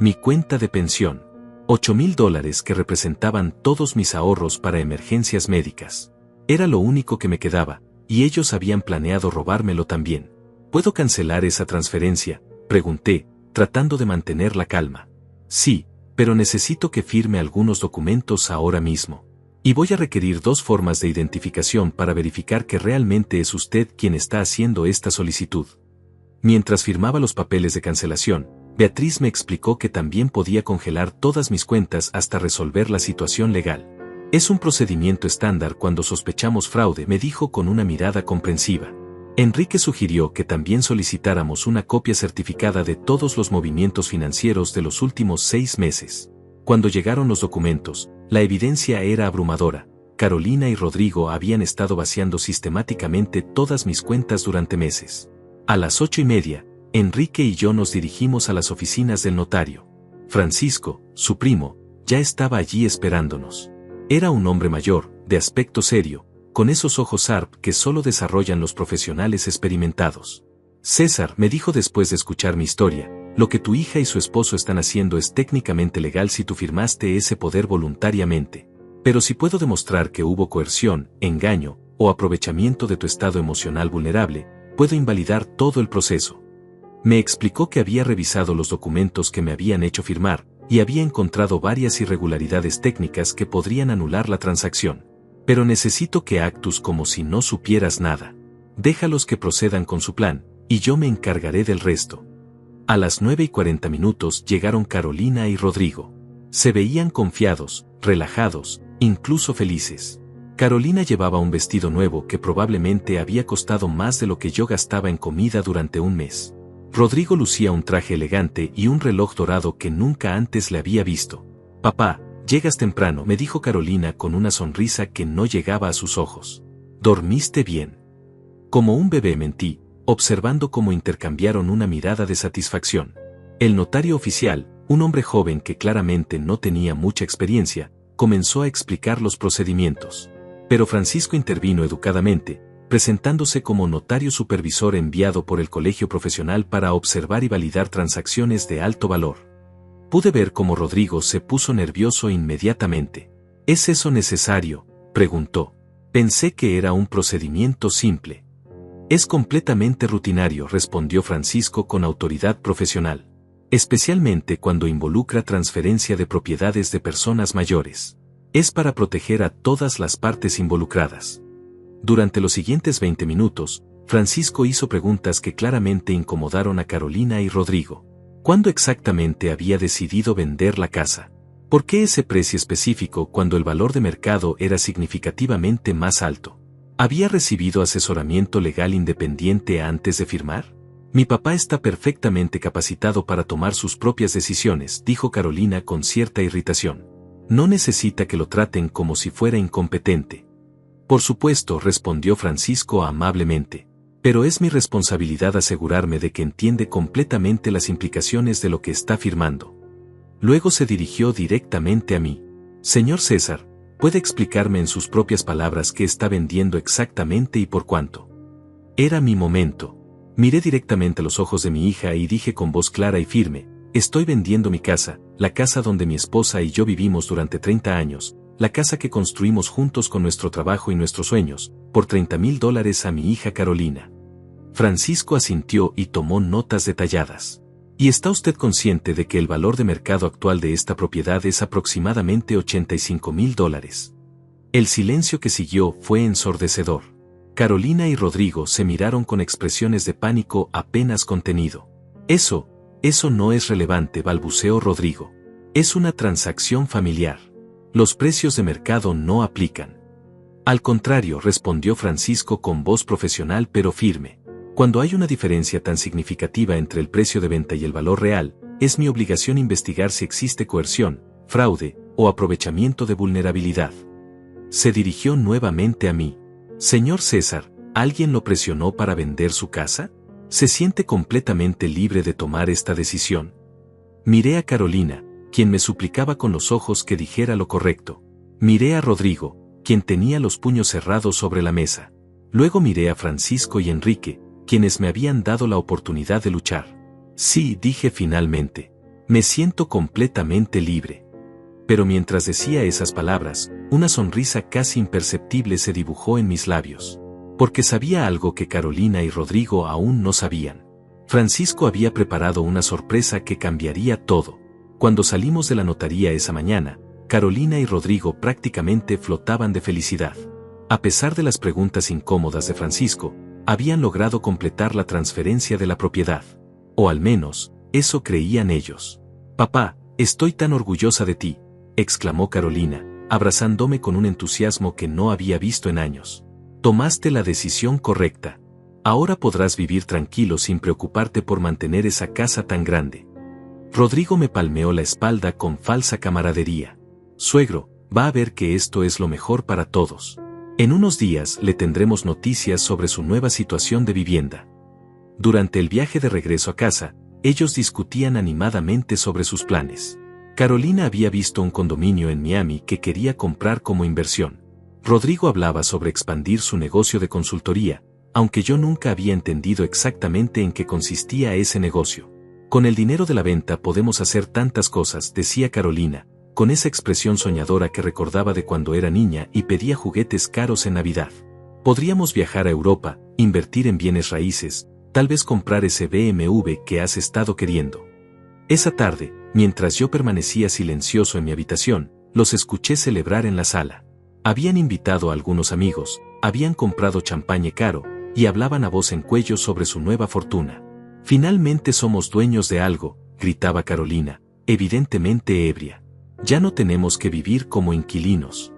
Mi cuenta de pensión. $8,000 que representaban todos mis ahorros para emergencias médicas. Era lo único que me quedaba, y ellos habían planeado robármelo también. ¿Puedo cancelar esa transferencia?, pregunté, tratando de mantener la calma. Sí, pero necesito que firme algunos documentos ahora mismo. Y voy a requerir 2 formas de identificación para verificar que realmente es usted quien está haciendo esta solicitud. Mientras firmaba los papeles de cancelación, Beatriz me explicó que también podía congelar todas mis cuentas hasta resolver la situación legal. Es un procedimiento estándar cuando sospechamos fraude, me dijo con una mirada comprensiva. Enrique sugirió que también solicitáramos una copia certificada de todos los movimientos financieros de los últimos 6 meses. Cuando llegaron los documentos, la evidencia era abrumadora. Carolina y Rodrigo habían estado vaciando sistemáticamente todas mis cuentas durante meses. A las 8:30, Enrique y yo nos dirigimos a las oficinas del notario. Francisco, su primo, ya estaba allí esperándonos. Era un hombre mayor, de aspecto serio, con esos ojos sharp que solo desarrollan los profesionales experimentados. César, me dijo después de escuchar mi historia, lo que tu hija y su esposo están haciendo es técnicamente legal si tú firmaste ese poder voluntariamente. Pero si puedo demostrar que hubo coerción, engaño, o aprovechamiento de tu estado emocional vulnerable, puedo invalidar todo el proceso. Me explicó que había revisado los documentos que me habían hecho firmar, y había encontrado varias irregularidades técnicas que podrían anular la transacción. Pero necesito que actúes como si no supieras nada. Déjalos que procedan con su plan, y yo me encargaré del resto. A las 9:40 llegaron Carolina y Rodrigo. Se veían confiados, relajados, incluso felices. Carolina llevaba un vestido nuevo que probablemente había costado más de lo que yo gastaba en comida durante un mes. Rodrigo lucía un traje elegante y un reloj dorado que nunca antes le había visto. Papá, llegas temprano, me dijo Carolina con una sonrisa que no llegaba a sus ojos. ¿Dormiste bien? Como un bebé, mentí, observando cómo intercambiaron una mirada de satisfacción. El notario oficial, un hombre joven que claramente no tenía mucha experiencia, comenzó a explicar los procedimientos. Pero Francisco intervino educadamente, presentándose como notario supervisor enviado por el colegio profesional para observar y validar transacciones de alto valor. Pude ver cómo Rodrigo se puso nervioso inmediatamente. ¿Es eso necesario?, preguntó. Pensé que era un procedimiento simple. Es completamente rutinario, respondió Francisco con autoridad profesional. Especialmente cuando involucra transferencia de propiedades de personas mayores. Es para proteger a todas las partes involucradas. Durante los siguientes 20 minutos, Francisco hizo preguntas que claramente incomodaron a Carolina y Rodrigo. ¿Cuándo exactamente había decidido vender la casa? ¿Por qué ese precio específico cuando el valor de mercado era significativamente más alto? ¿Había recibido asesoramiento legal independiente antes de firmar? Mi papá está perfectamente capacitado para tomar sus propias decisiones, dijo Carolina con cierta irritación. No necesita que lo traten como si fuera incompetente. Por supuesto, respondió Francisco amablemente. Pero es mi responsabilidad asegurarme de que entiende completamente las implicaciones de lo que está firmando. Luego se dirigió directamente a mí. Señor César, ¿puede explicarme en sus propias palabras qué está vendiendo exactamente y por cuánto? Era mi momento. Miré directamente a los ojos de mi hija y dije con voz clara y firme, estoy vendiendo mi casa, la casa donde mi esposa y yo vivimos durante 30 años, la casa que construimos juntos con nuestro trabajo y nuestros sueños, por $30,000 a mi hija Carolina. Francisco asintió y tomó notas detalladas. ¿Y está usted consciente de que el valor de mercado actual de esta propiedad es aproximadamente $85,000? El silencio que siguió fue ensordecedor. Carolina y Rodrigo se miraron con expresiones de pánico apenas contenido. Eso no es relevante, balbuceó Rodrigo. Es una transacción familiar. Los precios de mercado no aplican. Al contrario, respondió Francisco con voz profesional pero firme. Cuando hay una diferencia tan significativa entre el precio de venta y el valor real, es mi obligación investigar si existe coerción, fraude o aprovechamiento de vulnerabilidad. Se dirigió nuevamente a mí. Señor César, ¿alguien lo presionó para vender su casa? ¿Se siente completamente libre de tomar esta decisión? Miré a Carolina, quien me suplicaba con los ojos que dijera lo correcto. Miré a Rodrigo, quien tenía los puños cerrados sobre la mesa. Luego miré a Francisco y Enrique, quienes me habían dado la oportunidad de luchar. Sí, dije finalmente. Me siento completamente libre. Pero mientras decía esas palabras, una sonrisa casi imperceptible se dibujó en mis labios. Porque sabía algo que Carolina y Rodrigo aún no sabían. Francisco había preparado una sorpresa que cambiaría todo. Cuando salimos de la notaría esa mañana, Carolina y Rodrigo prácticamente flotaban de felicidad. A pesar de las preguntas incómodas de Francisco, habían logrado completar la transferencia de la propiedad. O al menos, eso creían ellos. Papá, estoy tan orgullosa de ti, exclamó Carolina, abrazándome con un entusiasmo que no había visto en años. Tomaste la decisión correcta. Ahora podrás vivir tranquilo sin preocuparte por mantener esa casa tan grande. Rodrigo me palmeó la espalda con falsa camaradería. Suegro, va a ver que esto es lo mejor para todos. En unos días le tendremos noticias sobre su nueva situación de vivienda. Durante el viaje de regreso a casa, ellos discutían animadamente sobre sus planes. Carolina había visto un condominio en Miami que quería comprar como inversión. Rodrigo hablaba sobre expandir su negocio de consultoría, aunque yo nunca había entendido exactamente en qué consistía ese negocio. Con el dinero de la venta podemos hacer tantas cosas, decía Carolina, con esa expresión soñadora que recordaba de cuando era niña y pedía juguetes caros en Navidad. Podríamos viajar a Europa, invertir en bienes raíces, tal vez comprar ese BMW que has estado queriendo. Esa tarde, mientras yo permanecía silencioso en mi habitación, los escuché celebrar en la sala. Habían invitado a algunos amigos, habían comprado champaña caro, y hablaban a voz en cuello sobre su nueva fortuna. Finalmente somos dueños de algo, gritaba Carolina, evidentemente ebria. Ya no tenemos que vivir como inquilinos.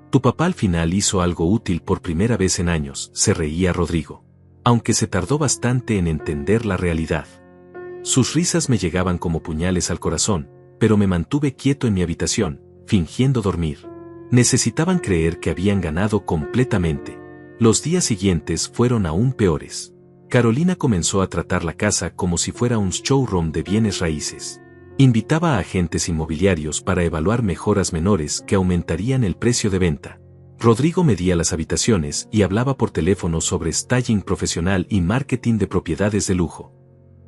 Tu papá al final hizo algo útil por primera vez en años, se reía Rodrigo. Aunque se tardó bastante en entender la realidad. Sus risas me llegaban como puñales al corazón, pero me mantuve quieto en mi habitación, fingiendo dormir. Necesitaban creer que habían ganado completamente. Los días siguientes fueron aún peores. Carolina comenzó a tratar la casa como si fuera un showroom de bienes raíces. Invitaba a agentes inmobiliarios para evaluar mejoras menores que aumentarían el precio de venta. Rodrigo medía las habitaciones y hablaba por teléfono sobre styling profesional y marketing de propiedades de lujo.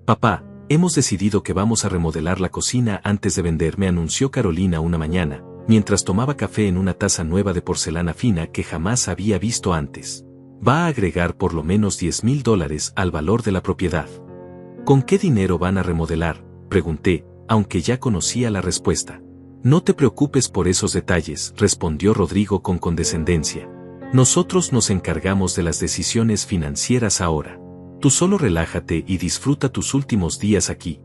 Papá, Hemos decidido que vamos a remodelar la cocina antes de vender, me anunció Carolina una mañana, mientras tomaba café en una taza nueva de porcelana fina que jamás había visto antes. Va a agregar por lo menos $10,000 al valor de la propiedad. ¿Con qué dinero van a remodelar?, pregunté, aunque ya conocía la respuesta. No te preocupes por esos detalles, respondió Rodrigo con condescendencia. Nosotros nos encargamos de las decisiones financieras ahora. Tú solo relájate y disfruta tus últimos días aquí.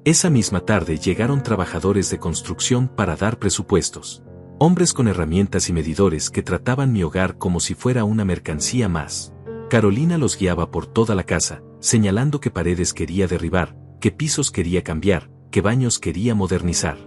Esa misma tarde llegaron trabajadores de construcción para dar presupuestos. Hombres con herramientas y medidores que trataban mi hogar como si fuera una mercancía más. Carolina los guiaba por toda la casa, señalando qué paredes quería derribar, qué pisos quería cambiar, qué baños quería modernizar.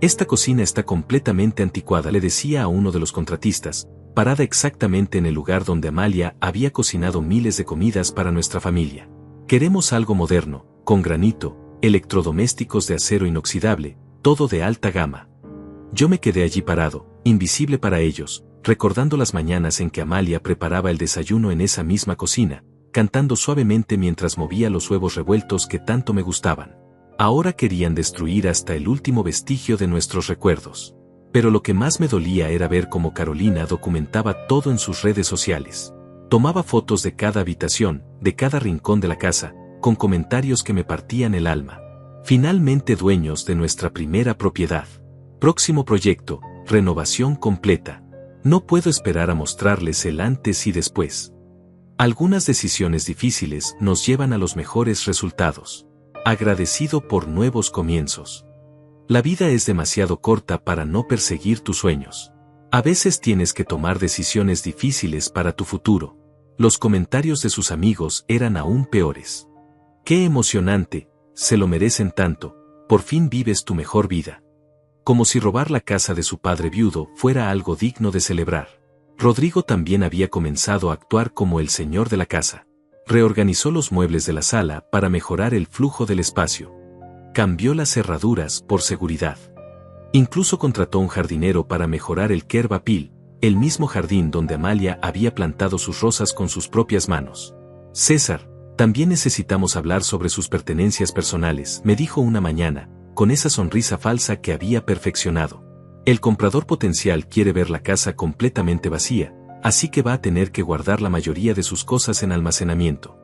Esta cocina está completamente anticuada, le decía a uno de los contratistas, parada exactamente en el lugar donde Amalia había cocinado miles de comidas para nuestra familia. Queremos algo moderno, con granito, electrodomésticos de acero inoxidable, todo de alta gama. Yo me quedé allí parado, invisible para ellos, recordando las mañanas en que Amalia preparaba el desayuno en esa misma cocina, cantando suavemente mientras movía los huevos revueltos que tanto me gustaban. Ahora querían destruir hasta el último vestigio de nuestros recuerdos. Pero lo que más me dolía era ver cómo Carolina documentaba todo en sus redes sociales. Tomaba fotos de cada habitación, de cada rincón de la casa, con comentarios que me partían el alma. Finalmente dueños de nuestra primera propiedad. Próximo proyecto, renovación completa. No puedo esperar a mostrarles el antes y después. Algunas decisiones difíciles nos llevan a los mejores resultados. Agradecido por nuevos comienzos. La vida es demasiado corta para no perseguir tus sueños. A veces tienes que tomar decisiones difíciles para tu futuro. Los comentarios de sus amigos eran aún peores. ¡Qué emocionante! Se lo merecen tanto. Por fin vives tu mejor vida. Como si robar la casa de su padre viudo fuera algo digno de celebrar. Rodrigo también había comenzado a actuar como el señor de la casa. Reorganizó los muebles de la sala para mejorar el flujo del espacio. Cambió las cerraduras por seguridad. Incluso contrató un jardinero para mejorar el curb appeal, el mismo jardín donde Amalia había plantado sus rosas con sus propias manos. César, también necesitamos hablar sobre sus pertenencias personales, me dijo una mañana, con esa sonrisa falsa que había perfeccionado. El comprador potencial quiere ver la casa completamente vacía, así que va a tener que guardar la mayoría de sus cosas en almacenamiento.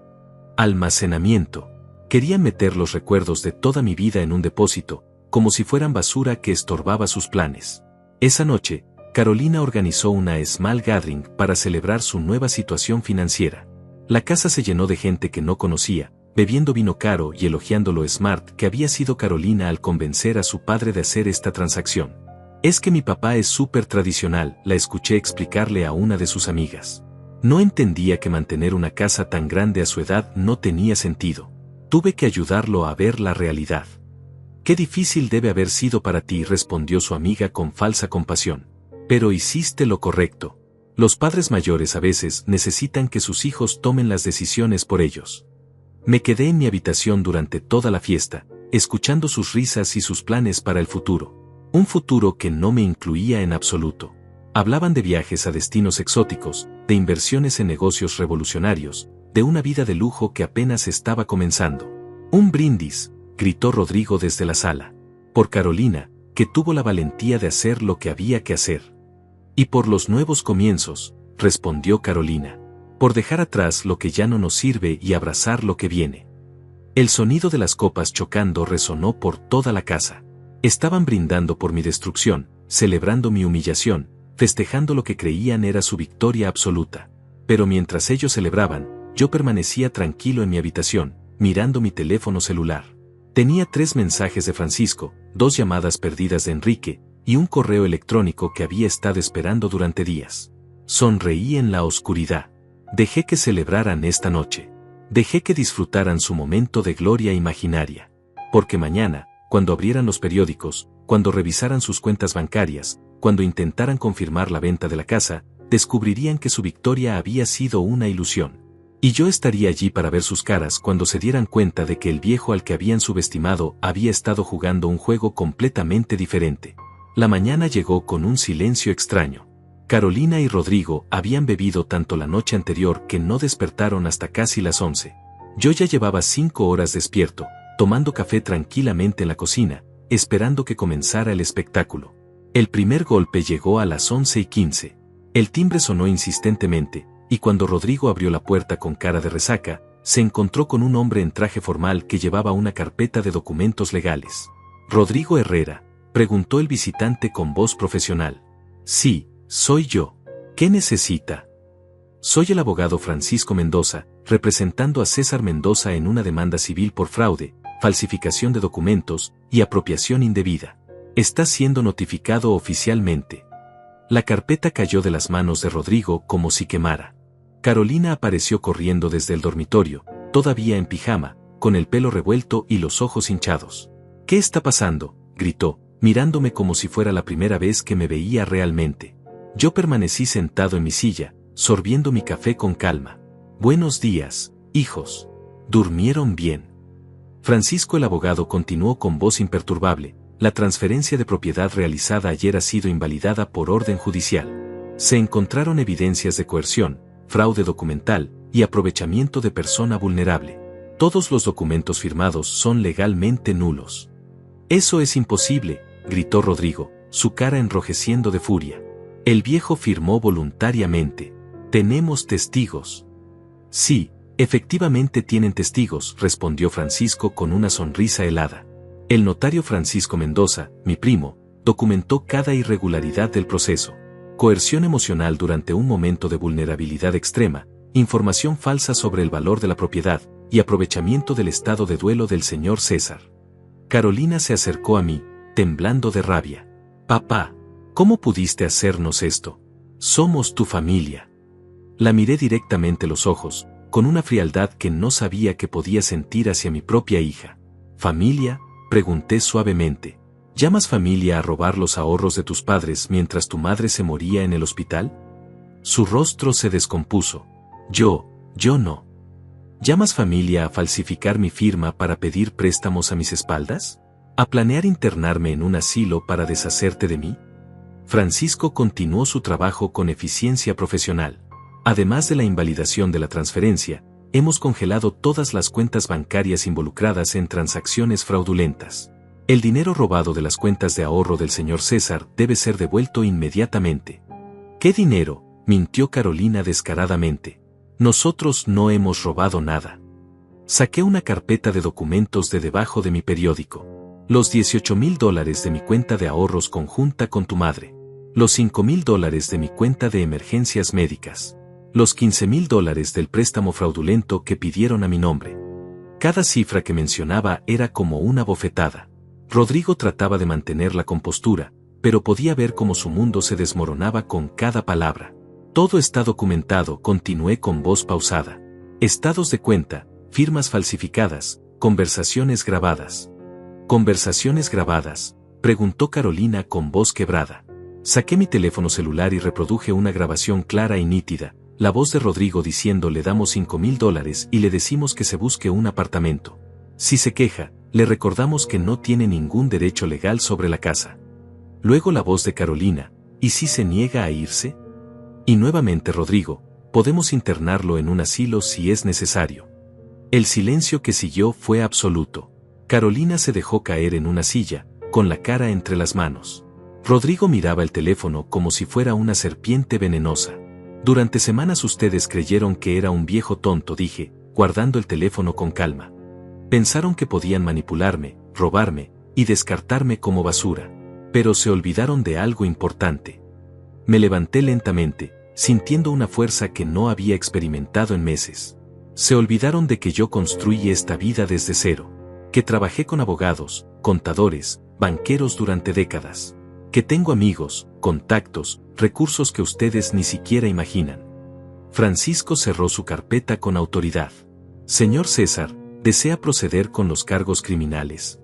Almacenamiento. Querían meter los recuerdos de toda mi vida en un depósito, como si fueran basura que estorbaba sus planes. Esa noche, Carolina organizó una small gathering para celebrar su nueva situación financiera. La casa se llenó de gente que no conocía, bebiendo vino caro y elogiando lo smart que había sido Carolina al convencer a su padre de hacer esta transacción. Es que mi papá es súper tradicional, la escuché explicarle a una de sus amigas. No entendía que mantener una casa tan grande a su edad no tenía sentido. Tuve que ayudarlo a ver la realidad. Qué difícil debe haber sido para ti, respondió su amiga con falsa compasión. Pero hiciste lo correcto. Los padres mayores a veces necesitan que sus hijos tomen las decisiones por ellos. Me quedé en mi habitación durante toda la fiesta, escuchando sus risas y sus planes para el futuro. Un futuro que no me incluía en absoluto. Hablaban de viajes a destinos exóticos, de inversiones en negocios revolucionarios, de una vida de lujo que apenas estaba comenzando. Un brindis, gritó Rodrigo desde la sala. Por Carolina, que tuvo la valentía de hacer lo que había que hacer. Y por los nuevos comienzos, respondió Carolina. Por dejar atrás lo que ya no nos sirve y abrazar lo que viene. El sonido de las copas chocando resonó por toda la casa. Estaban brindando por mi destrucción, celebrando mi humillación, festejando lo que creían era su victoria absoluta. Pero mientras ellos celebraban, yo permanecía tranquilo en mi habitación, mirando mi teléfono celular. Tenía 3 mensajes de Francisco, 2 llamadas perdidas de Enrique, y un correo electrónico que había estado esperando durante días. Sonreí en la oscuridad. Dejé que celebraran esta noche. Dejé que disfrutaran su momento de gloria imaginaria. Porque mañana, cuando abrieran los periódicos, cuando revisaran sus cuentas bancarias, cuando intentaran confirmar la venta de la casa, descubrirían que su victoria había sido una ilusión. Y yo estaría allí para ver sus caras cuando se dieran cuenta de que el viejo al que habían subestimado había estado jugando un juego completamente diferente. La mañana llegó con un silencio extraño. Carolina y Rodrigo habían bebido tanto la noche anterior que no despertaron hasta casi las 11. Yo ya llevaba 5 horas despierto, tomando café tranquilamente en la cocina, esperando que comenzara el espectáculo. El primer golpe llegó a las 11:15. El timbre sonó insistentemente, y cuando Rodrigo abrió la puerta con cara de resaca, se encontró con un hombre en traje formal que llevaba una carpeta de documentos legales. «¿Rodrigo Herrera?», preguntó el visitante con voz profesional. «Sí, soy yo. ¿Qué necesita?». «Soy el abogado Francisco Mendoza, representando a César Mendoza en una demanda civil por fraude, falsificación de documentos y apropiación indebida. Está siendo notificado oficialmente». La carpeta cayó de las manos de Rodrigo como si quemara. Carolina apareció corriendo desde el dormitorio, todavía en pijama, con el pelo revuelto y los ojos hinchados. «¿Qué está pasando?», gritó, mirándome como si fuera la primera vez que me veía realmente. Yo permanecí sentado en mi silla, sorbiendo mi café con calma. «Buenos días, hijos. ¿Durmieron bien?». Francisco el abogado continuó con voz imperturbable. «La transferencia de propiedad realizada ayer ha sido invalidada por orden judicial. Se encontraron evidencias de coerción, fraude documental y aprovechamiento de persona vulnerable. Todos los documentos firmados son legalmente nulos». «Eso es imposible», gritó Rodrigo, su cara enrojeciendo de furia. «El viejo firmó voluntariamente. Tenemos testigos». «Sí, efectivamente tienen testigos», respondió Francisco con una sonrisa helada. «El notario Francisco Mendoza, mi primo, documentó cada irregularidad del proceso. Coerción emocional durante un momento de vulnerabilidad extrema, información falsa sobre el valor de la propiedad, y aprovechamiento del estado de duelo del señor César». Carolina se acercó a mí, temblando de rabia. «Papá, ¿cómo pudiste hacernos esto? Somos tu familia». La miré directamente a los ojos, con una frialdad que no sabía que podía sentir hacia mi propia hija. «¿Familia?», pregunté suavemente. «¿Llamas familia a robar los ahorros de tus padres mientras tu madre se moría en el hospital?». Su rostro se descompuso. Yo no. «¿Llamas familia a falsificar mi firma para pedir préstamos a mis espaldas? ¿A planear internarme en un asilo para deshacerte de mí?». Francisco continuó su trabajo con eficiencia profesional. «Además de la invalidación de la transferencia, hemos congelado todas las cuentas bancarias involucradas en transacciones fraudulentas. El dinero robado de las cuentas de ahorro del señor César debe ser devuelto inmediatamente». «¿Qué dinero?», mintió Carolina descaradamente. «Nosotros no hemos robado nada». Saqué una carpeta de documentos de debajo de mi periódico. «Los $18,000 de mi cuenta de ahorros conjunta con tu madre. Los $5,000 de mi cuenta de emergencias médicas. Los $15,000 del préstamo fraudulento que pidieron a mi nombre». Cada cifra que mencionaba era como una bofetada. Rodrigo trataba de mantener la compostura, pero podía ver cómo su mundo se desmoronaba con cada palabra. «Todo está documentado», continué con voz pausada. «Estados de cuenta, firmas falsificadas, conversaciones grabadas». «¿Conversaciones grabadas?», preguntó Carolina con voz quebrada. Saqué mi teléfono celular y reproduje una grabación clara y nítida, la voz de Rodrigo diciendo: «Le damos $5,000 y le decimos que se busque un apartamento. Si se queja, le recordamos que no tiene ningún derecho legal sobre la casa». Luego la voz de Carolina: «¿Y si se niega a irse?». Y nuevamente Rodrigo: «Podemos internarlo en un asilo si es necesario». El silencio que siguió fue absoluto. Carolina se dejó caer en una silla, con la cara entre las manos. Rodrigo miraba el teléfono como si fuera una serpiente venenosa. «Durante semanas ustedes creyeron que era un viejo tonto», dije, guardando el teléfono con calma. «Pensaron que podían manipularme, robarme y descartarme como basura. Pero se olvidaron de algo importante». Me levanté lentamente, sintiendo una fuerza que no había experimentado en meses. «Se olvidaron de que yo construí esta vida desde cero. Que trabajé con abogados, contadores, banqueros durante décadas. Que tengo amigos, contactos, recursos que ustedes ni siquiera imaginan». Francisco cerró su carpeta con autoridad. «Señor César, ¿desea proceder con los cargos criminales?».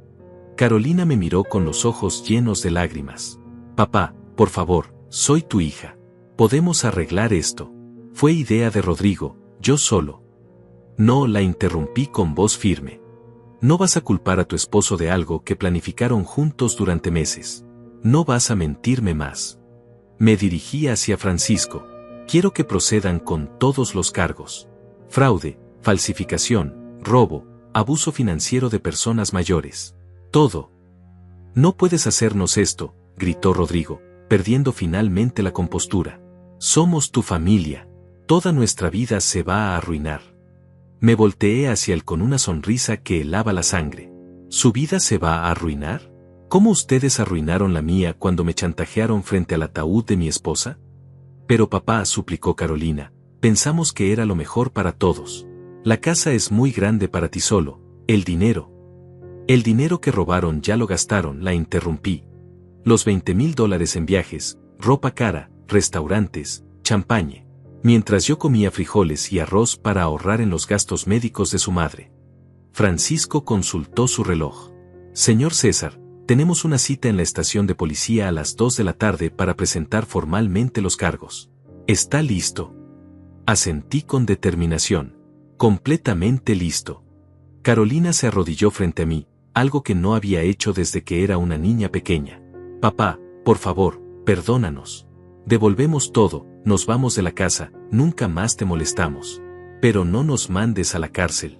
Carolina me miró con los ojos llenos de lágrimas. «Papá, por favor, soy tu hija. Podemos arreglar esto. Fue idea de Rodrigo, yo solo». «No», la interrumpí con voz firme. «No vas a culpar a tu esposo de algo que planificaron juntos durante meses. No vas a mentirme más». Me dirigí hacia Francisco. «Quiero que procedan con todos los cargos. Fraude, falsificación, robo, abuso financiero de personas mayores. Todo. No puedes hacernos esto, gritó Rodrigo, perdiendo finalmente la compostura. Somos tu familia. Toda nuestra vida se va a arruinar. Me volteé hacia él con una sonrisa que helaba la sangre. ¿Su vida se va a arruinar? ¿Cómo ustedes arruinaron la mía cuando me chantajearon frente al ataúd de mi esposa? Pero papá, suplicó Carolina, pensamos que era lo mejor para todos. La casa es muy grande para ti solo, el dinero. El dinero que robaron ya lo gastaron, la interrumpí. Los $20,000 en viajes, ropa cara, restaurantes, champaña. Mientras yo comía frijoles y arroz para ahorrar en los gastos médicos de su madre. Francisco consultó su reloj. Señor César, tenemos una cita en la estación de policía a las 2 de la tarde para presentar formalmente los cargos. ¿Está listo? Asentí con determinación. Completamente listo. Carolina se arrodilló frente a mí, algo que no había hecho desde que era una niña pequeña. Papá, por favor, perdónanos. Devolvemos todo, nos vamos de la casa, nunca más te molestamos. Pero no nos mandes a la cárcel.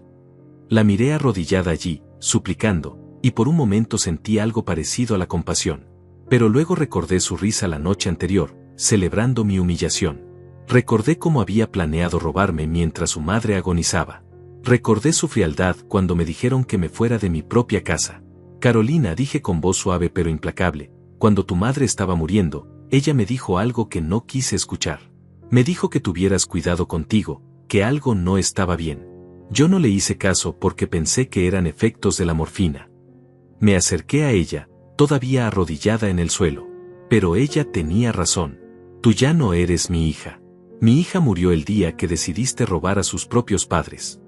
La miré arrodillada allí, suplicando, y por un momento sentí algo parecido a la compasión. Pero luego recordé su risa la noche anterior, celebrando mi humillación. Recordé cómo había planeado robarme mientras su madre agonizaba. Recordé su frialdad cuando me dijeron que me fuera de mi propia casa. Carolina, dije con voz suave pero implacable, cuando tu madre estaba muriendo, ella me dijo algo que no quise escuchar. Me dijo que tuvieras cuidado contigo, que algo no estaba bien. Yo no le hice caso porque pensé que eran efectos de la morfina. Me acerqué a ella, todavía arrodillada en el suelo. Pero ella tenía razón. Tú ya no eres mi hija. Mi hija murió el día que decidiste robar a sus propios padres.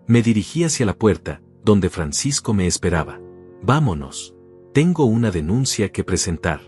Me dirigí hacia la puerta, donde Francisco me esperaba. Vámonos. Tengo una denuncia que presentar.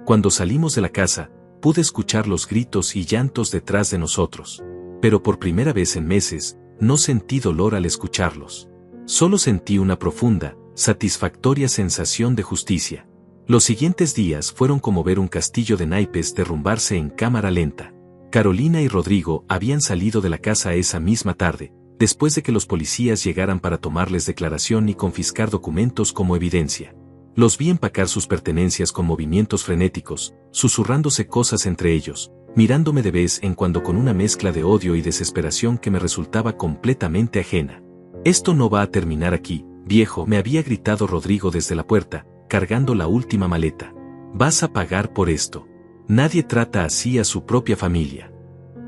Cuando salimos de la casa, pude escuchar los gritos y llantos detrás de nosotros. Pero por primera vez en meses, no sentí dolor al escucharlos. Solo sentí una profunda, satisfactoria sensación de justicia. Los siguientes días fueron como ver un castillo de naipes derrumbarse en cámara lenta. Carolina y Rodrigo habían salido de la casa esa misma tarde, después de que los policías llegaran para tomarles declaración y confiscar documentos como evidencia. Los vi empacar sus pertenencias con movimientos frenéticos, susurrándose cosas entre ellos, mirándome de vez en cuando con una mezcla de odio y desesperación que me resultaba completamente ajena. Esto no va a terminar aquí, viejo, me había gritado Rodrigo desde la puerta, cargando la última maleta. Vas a pagar por esto. Nadie trata así a su propia familia.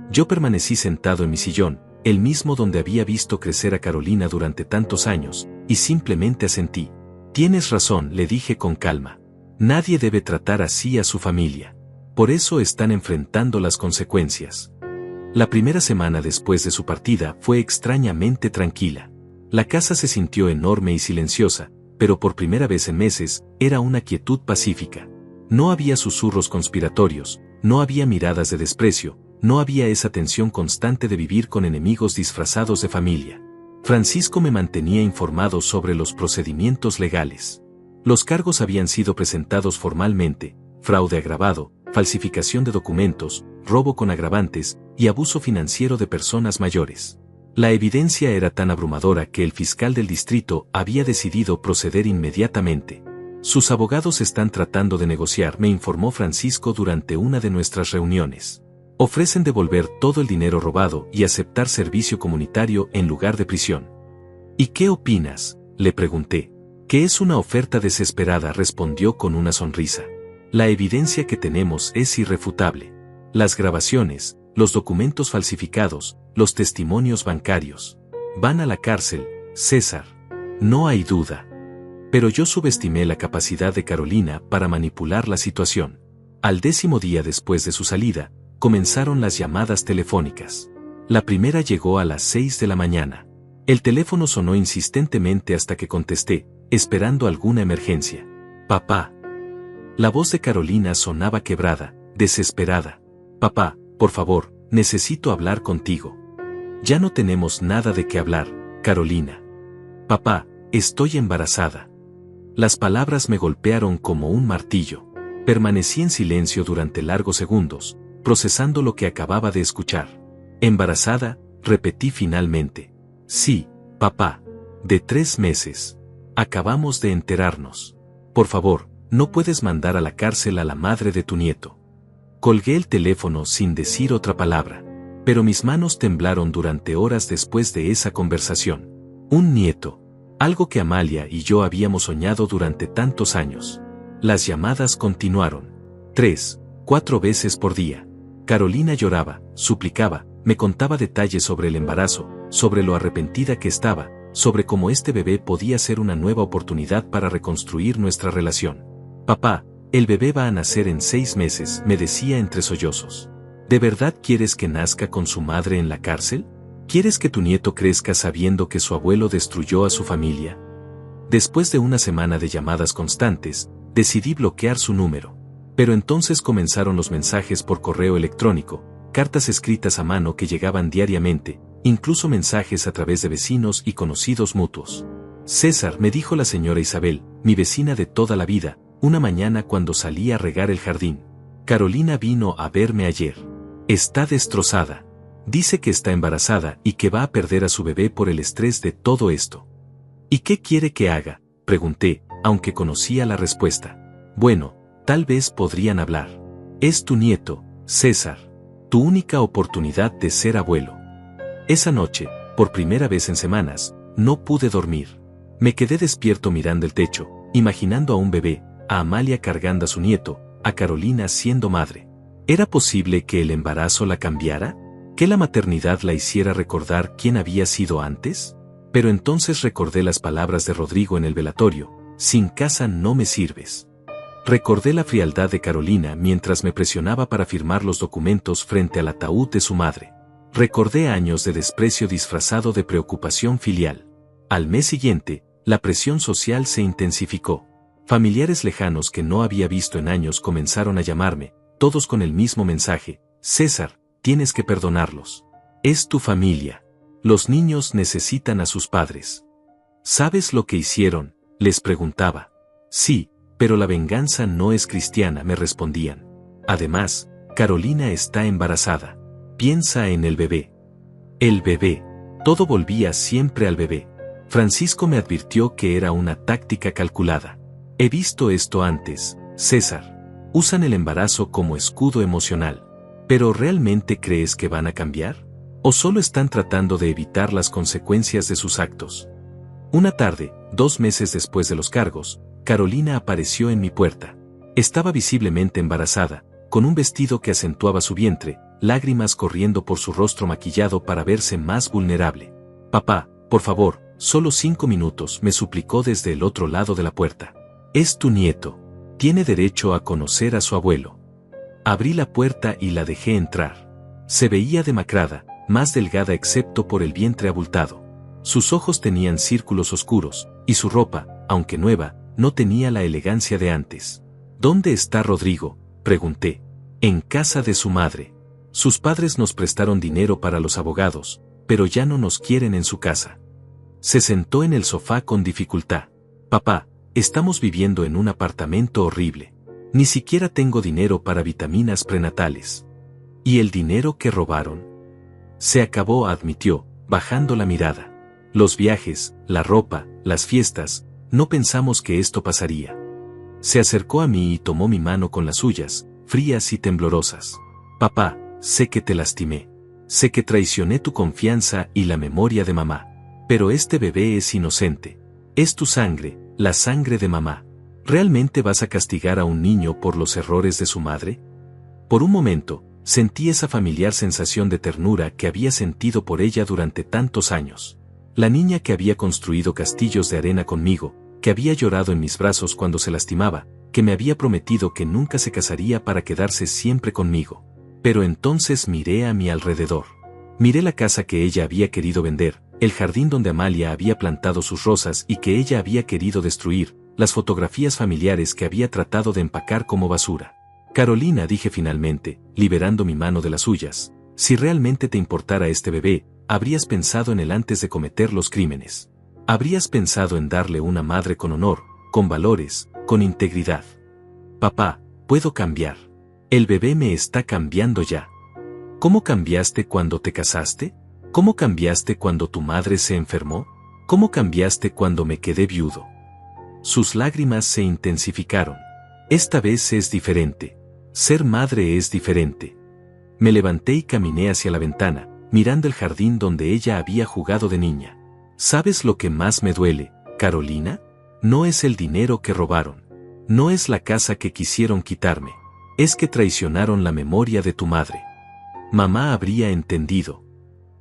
Yo permanecí sentado en mi sillón, el mismo donde había visto crecer a Carolina durante tantos años, y simplemente asentí. Tienes razón, le dije con calma. Nadie debe tratar así a su familia. Por eso están enfrentando las consecuencias. La primera semana después de su partida fue extrañamente tranquila. La casa se sintió enorme y silenciosa, pero por primera vez en meses, era una quietud pacífica. No había susurros conspiratorios, no había miradas de desprecio, no había esa tensión constante de vivir con enemigos disfrazados de familia. Francisco me mantenía informado sobre los procedimientos legales. Los cargos habían sido presentados formalmente: fraude agravado, falsificación de documentos, robo con agravantes y abuso financiero de personas mayores. La evidencia era tan abrumadora que el fiscal del distrito había decidido proceder inmediatamente. Sus abogados están tratando de negociar, me informó Francisco durante una de nuestras reuniones. Ofrecen devolver todo el dinero robado y aceptar servicio comunitario en lugar de prisión. ¿Y qué opinas?, le pregunté. Que es una oferta desesperada, respondió con una sonrisa. La evidencia que tenemos es irrefutable. Las grabaciones, los documentos falsificados, los testimonios bancarios. Van a la cárcel, César. No hay duda. Pero yo subestimé la capacidad de Carolina para manipular la situación. Al 10º día después de su salida, comenzaron las llamadas telefónicas. La primera llegó a las 6 de la mañana. El teléfono sonó insistentemente hasta que contesté, esperando alguna emergencia. Papá. La voz de Carolina sonaba quebrada, desesperada. Papá, por favor, necesito hablar contigo. Ya no tenemos nada de qué hablar, Carolina. Papá, estoy embarazada. Las palabras me golpearon como un martillo. Permanecí en silencio durante largos segundos, procesando lo que acababa de escuchar. Embarazada, repetí finalmente. Sí, papá. De 3 meses. Acabamos de enterarnos. Por favor, no puedes mandar a la cárcel a la madre de tu nieto. Colgué el teléfono sin decir otra palabra. Pero mis manos temblaron durante horas después de esa conversación. Un nieto. Algo que Amalia y yo habíamos soñado durante tantos años. Las llamadas continuaron. 3, 4 veces por día. Carolina lloraba, suplicaba, me contaba detalles sobre el embarazo, sobre lo arrepentida que estaba, sobre cómo este bebé podía ser una nueva oportunidad para reconstruir nuestra relación. Papá, el bebé va a nacer en 6 meses, me decía entre sollozos. ¿De verdad quieres que nazca con su madre en la cárcel? ¿Quieres que tu nieto crezca sabiendo que su abuelo destruyó a su familia? Después de una semana de llamadas constantes, decidí bloquear su número. Pero entonces comenzaron los mensajes por correo electrónico, cartas escritas a mano que llegaban diariamente, incluso mensajes a través de vecinos y conocidos mutuos. César, me dijo la señora Isabel, mi vecina de toda la vida, una mañana cuando salí a regar el jardín. Carolina vino a verme ayer. Está destrozada. Dice que está embarazada y que va a perder a su bebé por el estrés de todo esto. ¿Y qué quiere que haga?, pregunté, aunque conocía la respuesta. Bueno, tal vez podrían hablar. Es tu nieto, César. Tu única oportunidad de ser abuelo. Esa noche, por primera vez en semanas, no pude dormir. Me quedé despierto mirando el techo, imaginando a un bebé, a Amalia cargando a su nieto, a Carolina siendo madre. ¿Era posible que el embarazo la cambiara? ¿Que la maternidad la hiciera recordar quién había sido antes? Pero entonces recordé las palabras de Rodrigo en el velatorio: sin casa no me sirves. Recordé la frialdad de Carolina mientras me presionaba para firmar los documentos frente al ataúd de su madre. Recordé años de desprecio disfrazado de preocupación filial. Al mes siguiente, la presión social se intensificó. Familiares lejanos que no había visto en años comenzaron a llamarme, todos con el mismo mensaje: César, tienes que perdonarlos. Es tu familia. Los niños necesitan a sus padres. ¿Sabes lo que hicieron?, les preguntaba. Sí, pero la venganza no es cristiana, me respondían. Además, Carolina está embarazada. Piensa en el bebé. El bebé. Todo volvía siempre al bebé. Francisco me advirtió que era una táctica calculada. He visto esto antes, César. Usan el embarazo como escudo emocional. ¿Pero realmente crees que van a cambiar? ¿O solo están tratando de evitar las consecuencias de sus actos? Una tarde, 2 meses después de los cargos, Carolina apareció en mi puerta. Estaba visiblemente embarazada, con un vestido que acentuaba su vientre, lágrimas corriendo por su rostro maquillado para verse más vulnerable. Papá, por favor, solo 5 minutos, me suplicó desde el otro lado de la puerta. Es tu nieto. Tiene derecho a conocer a su abuelo. Abrí la puerta y la dejé entrar. Se veía demacrada, más delgada excepto por el vientre abultado. Sus ojos tenían círculos oscuros, y su ropa, aunque nueva, no tenía la elegancia de antes. ¿Dónde está Rodrigo?, pregunté. En casa de su madre. Sus padres nos prestaron dinero para los abogados, pero ya no nos quieren en su casa. Se sentó en el sofá con dificultad. Papá, estamos viviendo en un apartamento horrible. Ni siquiera tengo dinero para vitaminas prenatales. ¿Y el dinero que robaron? Se acabó, admitió, bajando la mirada. Los viajes, la ropa, las fiestas, no pensamos que esto pasaría. Se acercó a mí y tomó mi mano con las suyas, frías y temblorosas. Papá, sé que te lastimé. Sé que traicioné tu confianza y la memoria de mamá. Pero este bebé es inocente. Es tu sangre, la sangre de mamá. ¿Realmente vas a castigar a un niño por los errores de su madre? Por un momento, sentí esa familiar sensación de ternura que había sentido por ella durante tantos años. La niña que había construido castillos de arena conmigo, que había llorado en mis brazos cuando se lastimaba, que me había prometido que nunca se casaría para quedarse siempre conmigo. Pero entonces miré a mi alrededor. Miré la casa que ella había querido vender, el jardín donde Amalia había plantado sus rosas y que ella había querido destruir, las fotografías familiares que había tratado de empacar como basura. Carolina, dije finalmente, liberando mi mano de las suyas, si realmente te importara este bebé, habrías pensado en él antes de cometer los crímenes. Habrías pensado en darle una madre con honor, con valores, con integridad. Papá, puedo cambiar. El bebé me está cambiando ya. ¿Cómo cambiaste cuando te casaste? ¿Cómo cambiaste cuando tu madre se enfermó? ¿Cómo cambiaste cuando me quedé viudo? Sus lágrimas se intensificaron. Esta vez es diferente. Ser madre es diferente. Me levanté y caminé hacia la ventana, mirando el jardín donde ella había jugado de niña. ¿Sabes lo que más me duele, Carolina? No es el dinero que robaron. No es la casa que quisieron quitarme. Es que traicionaron la memoria de tu madre. Mamá habría entendido.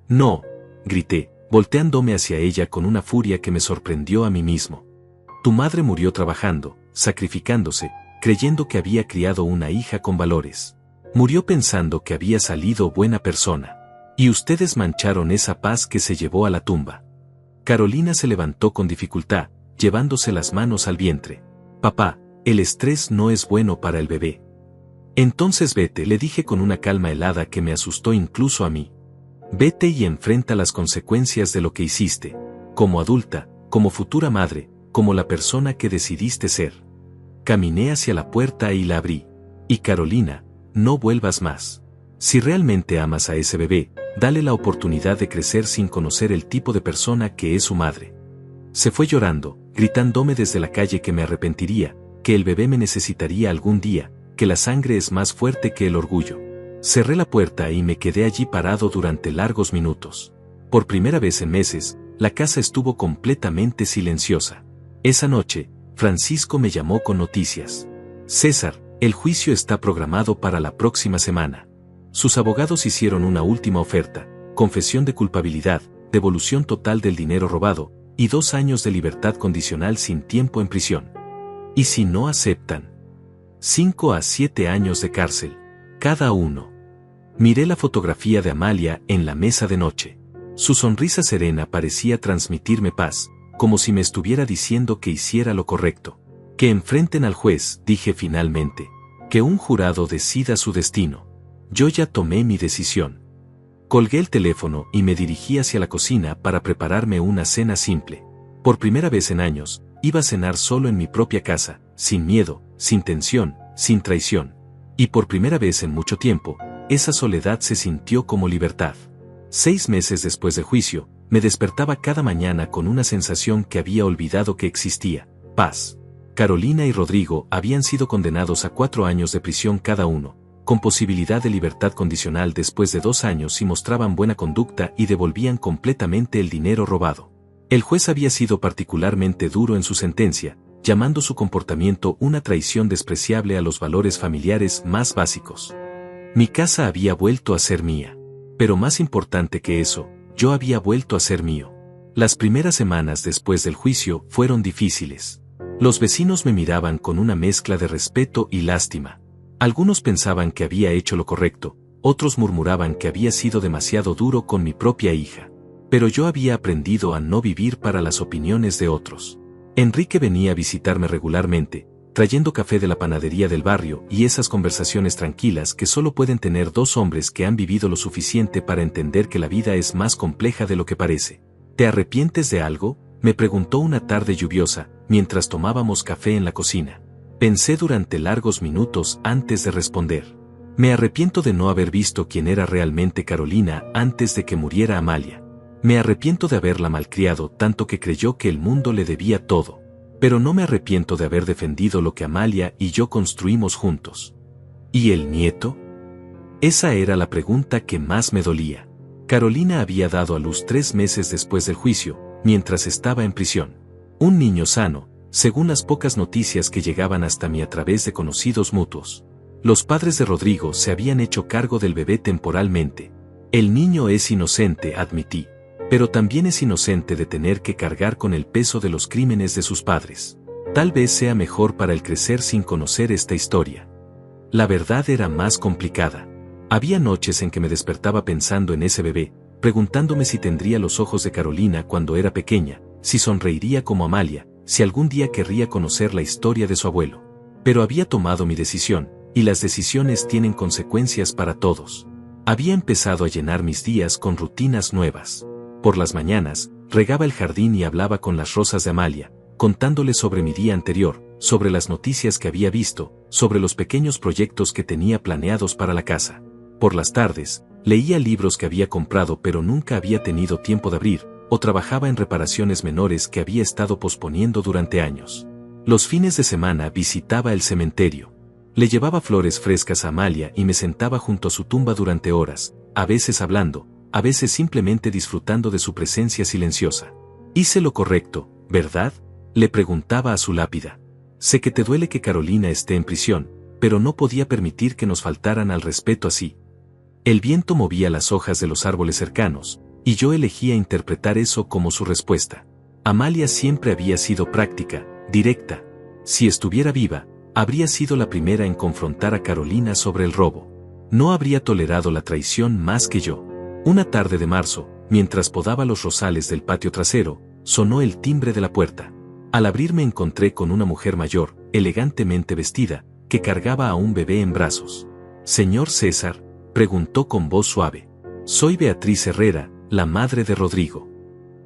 No, grité, volteándome hacia ella con una furia que me sorprendió a mí mismo. Tu madre murió trabajando, sacrificándose, creyendo que había criado una hija con valores. Murió pensando que había salido buena persona. Y ustedes mancharon esa paz que se llevó a la tumba. Carolina se levantó con dificultad, llevándose las manos al vientre. Papá, el estrés no es bueno para el bebé. Entonces vete, le dije con una calma helada que me asustó incluso a mí. Vete y enfrenta las consecuencias de lo que hiciste, como adulta, como futura madre, como la persona que decidiste ser. Caminé hacia la puerta y la abrí. Y Carolina, no vuelvas más. Si realmente amas a ese bebé, dale la oportunidad de crecer sin conocer el tipo de persona que es su madre. Se fue llorando, gritándome desde la calle que me arrepentiría, que el bebé me necesitaría algún día, que la sangre es más fuerte que el orgullo. Cerré la puerta y me quedé allí parado durante largos minutos. Por primera vez en meses, la casa estuvo completamente silenciosa. Esa noche, Francisco me llamó con noticias. César, el juicio está programado para la próxima semana. Sus abogados hicieron una última oferta, confesión de culpabilidad, devolución total del dinero robado, y 2 años de libertad condicional sin tiempo en prisión. ¿Y si no aceptan? 5 a 7 años de cárcel, cada uno. Miré la fotografía de Amalia en la mesa de noche. Su sonrisa serena parecía transmitirme paz, como si me estuviera diciendo que hiciera lo correcto. Que enfrenten al juez, dije finalmente. Que un jurado decida su destino. Yo ya tomé mi decisión. Colgué el teléfono y me dirigí hacia la cocina para prepararme una cena simple. Por primera vez en años, iba a cenar solo en mi propia casa, sin miedo, sin tensión, sin traición. Y por primera vez en mucho tiempo, esa soledad se sintió como libertad. 6 meses después del juicio, me despertaba cada mañana con una sensación que había olvidado que existía: paz. Carolina y Rodrigo habían sido condenados a 4 años de prisión cada uno, con posibilidad de libertad condicional después de 2 años si mostraban buena conducta y devolvían completamente el dinero robado. El juez había sido particularmente duro en su sentencia, llamando su comportamiento una traición despreciable a los valores familiares más básicos. Mi casa había vuelto a ser mía. Pero más importante que eso, yo había vuelto a ser mío. Las primeras semanas después del juicio fueron difíciles. Los vecinos me miraban con una mezcla de respeto y lástima. Algunos pensaban que había hecho lo correcto, otros murmuraban que había sido demasiado duro con mi propia hija. Pero yo había aprendido a no vivir para las opiniones de otros. Enrique venía a visitarme regularmente, trayendo café de la panadería del barrio y esas conversaciones tranquilas que solo pueden tener 2 hombres que han vivido lo suficiente para entender que la vida es más compleja de lo que parece. ¿Te arrepientes de algo?, me preguntó una tarde lluviosa, mientras tomábamos café en la cocina. Pensé durante largos minutos antes de responder. Me arrepiento de no haber visto quién era realmente Carolina antes de que muriera Amalia. Me arrepiento de haberla malcriado tanto que creyó que el mundo le debía todo. Pero no me arrepiento de haber defendido lo que Amalia y yo construimos juntos. ¿Y el nieto? Esa era la pregunta que más me dolía. Carolina había dado a luz 3 meses después del juicio, mientras estaba en prisión. Un niño sano, según las pocas noticias que llegaban hasta mí a través de conocidos mutuos. Los padres de Rodrigo se habían hecho cargo del bebé temporalmente. El niño es inocente, admití. Pero también es inocente de tener que cargar con el peso de los crímenes de sus padres. Tal vez sea mejor para él crecer sin conocer esta historia. La verdad era más complicada. Había noches en que me despertaba pensando en ese bebé, preguntándome si tendría los ojos de Carolina cuando era pequeña, si sonreiría como Amalia, si algún día querría conocer la historia de su abuelo. Pero había tomado mi decisión, y las decisiones tienen consecuencias para todos. Había empezado a llenar mis días con rutinas nuevas. Por las mañanas, regaba el jardín y hablaba con las rosas de Amalia, contándole sobre mi día anterior, sobre las noticias que había visto, sobre los pequeños proyectos que tenía planeados para la casa. Por las tardes, leía libros que había comprado pero nunca había tenido tiempo de abrir, o trabajaba en reparaciones menores que había estado posponiendo durante años. Los fines de semana visitaba el cementerio. Le llevaba flores frescas a Amalia y me sentaba junto a su tumba durante horas, a veces hablando, a veces simplemente disfrutando de su presencia silenciosa. «Hice lo correcto, ¿verdad?», le preguntaba a su lápida. «Sé que te duele que Carolina esté en prisión, pero no podía permitir que nos faltaran al respeto así». El viento movía las hojas de los árboles cercanos, y yo elegía interpretar eso como su respuesta. Amalia siempre había sido práctica, directa. Si estuviera viva, habría sido la primera en confrontar a Carolina sobre el robo. No habría tolerado la traición más que yo. Una tarde de marzo, mientras podaba los rosales del patio trasero, sonó el timbre de la puerta. Al abrir me encontré con una mujer mayor, elegantemente vestida, que cargaba a un bebé en brazos. «¿Señor César?», preguntó con voz suave. «Soy Beatriz Herrera, la madre de Rodrigo».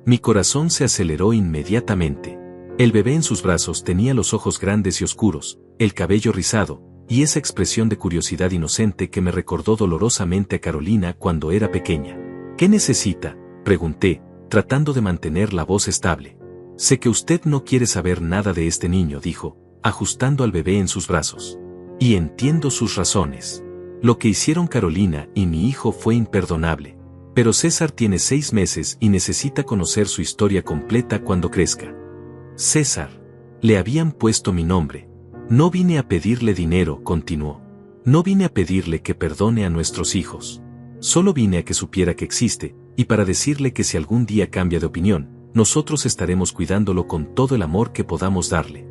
Mi corazón se aceleró inmediatamente. El bebé en sus brazos tenía los ojos grandes y oscuros, el cabello rizado, y esa expresión de curiosidad inocente que me recordó dolorosamente a Carolina cuando era pequeña. «¿Qué necesita?», pregunté, tratando de mantener la voz estable. «Sé que usted no quiere saber nada de este niño», dijo, ajustando al bebé en sus brazos. «Y entiendo sus razones. Lo que hicieron Carolina y mi hijo fue imperdonable. Pero César tiene 6 meses y necesita conocer su historia completa cuando crezca». «César». Le habían puesto mi nombre. «No vine a pedirle dinero», continuó. «No vine a pedirle que perdone a nuestros hijos. Solo vine a que supiera que existe, y para decirle que si algún día cambia de opinión, nosotros estaremos cuidándolo con todo el amor que podamos darle».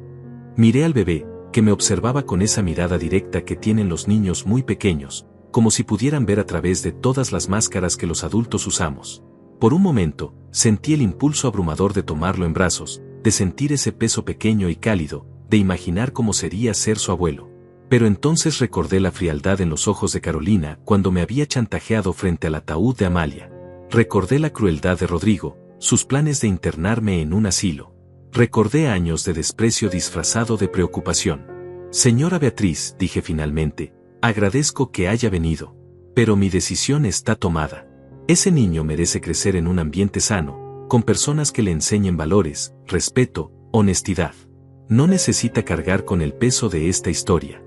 Miré al bebé, que me observaba con esa mirada directa que tienen los niños muy pequeños, como si pudieran ver a través de todas las máscaras que los adultos usamos. Por un momento, sentí el impulso abrumador de tomarlo en brazos, de sentir ese peso pequeño y cálido, de imaginar cómo sería ser su abuelo. Pero entonces recordé la frialdad en los ojos de Carolina cuando me había chantajeado frente al ataúd de Amalia. Recordé la crueldad de Rodrigo, sus planes de internarme en un asilo. Recordé años de desprecio disfrazado de preocupación. «Señora Beatriz», dije finalmente, «agradezco que haya venido. Pero mi decisión está tomada. Ese niño merece crecer en un ambiente sano, con personas que le enseñen valores, respeto, honestidad. No necesita cargar con el peso de esta historia».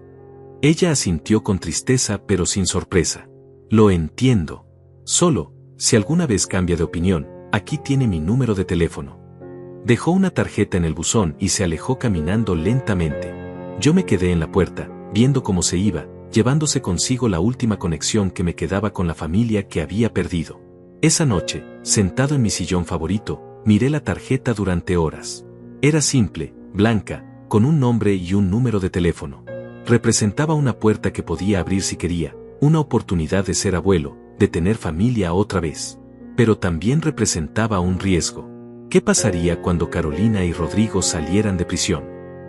Ella asintió con tristeza pero sin sorpresa. «Lo entiendo. Solo, si alguna vez cambia de opinión, aquí tiene mi número de teléfono». Dejó una tarjeta en el buzón y se alejó caminando lentamente. Yo me quedé en la puerta, viendo cómo se iba, llevándose consigo la última conexión que me quedaba con la familia que había perdido. Esa noche, sentado en mi sillón favorito, miré la tarjeta durante horas. Era simple, blanca, con un nombre y un número de teléfono. Representaba una puerta que podía abrir si quería, una oportunidad de ser abuelo, de tener familia otra vez. Pero también representaba un riesgo. ¿Qué pasaría cuando Carolina y Rodrigo salieran de prisión?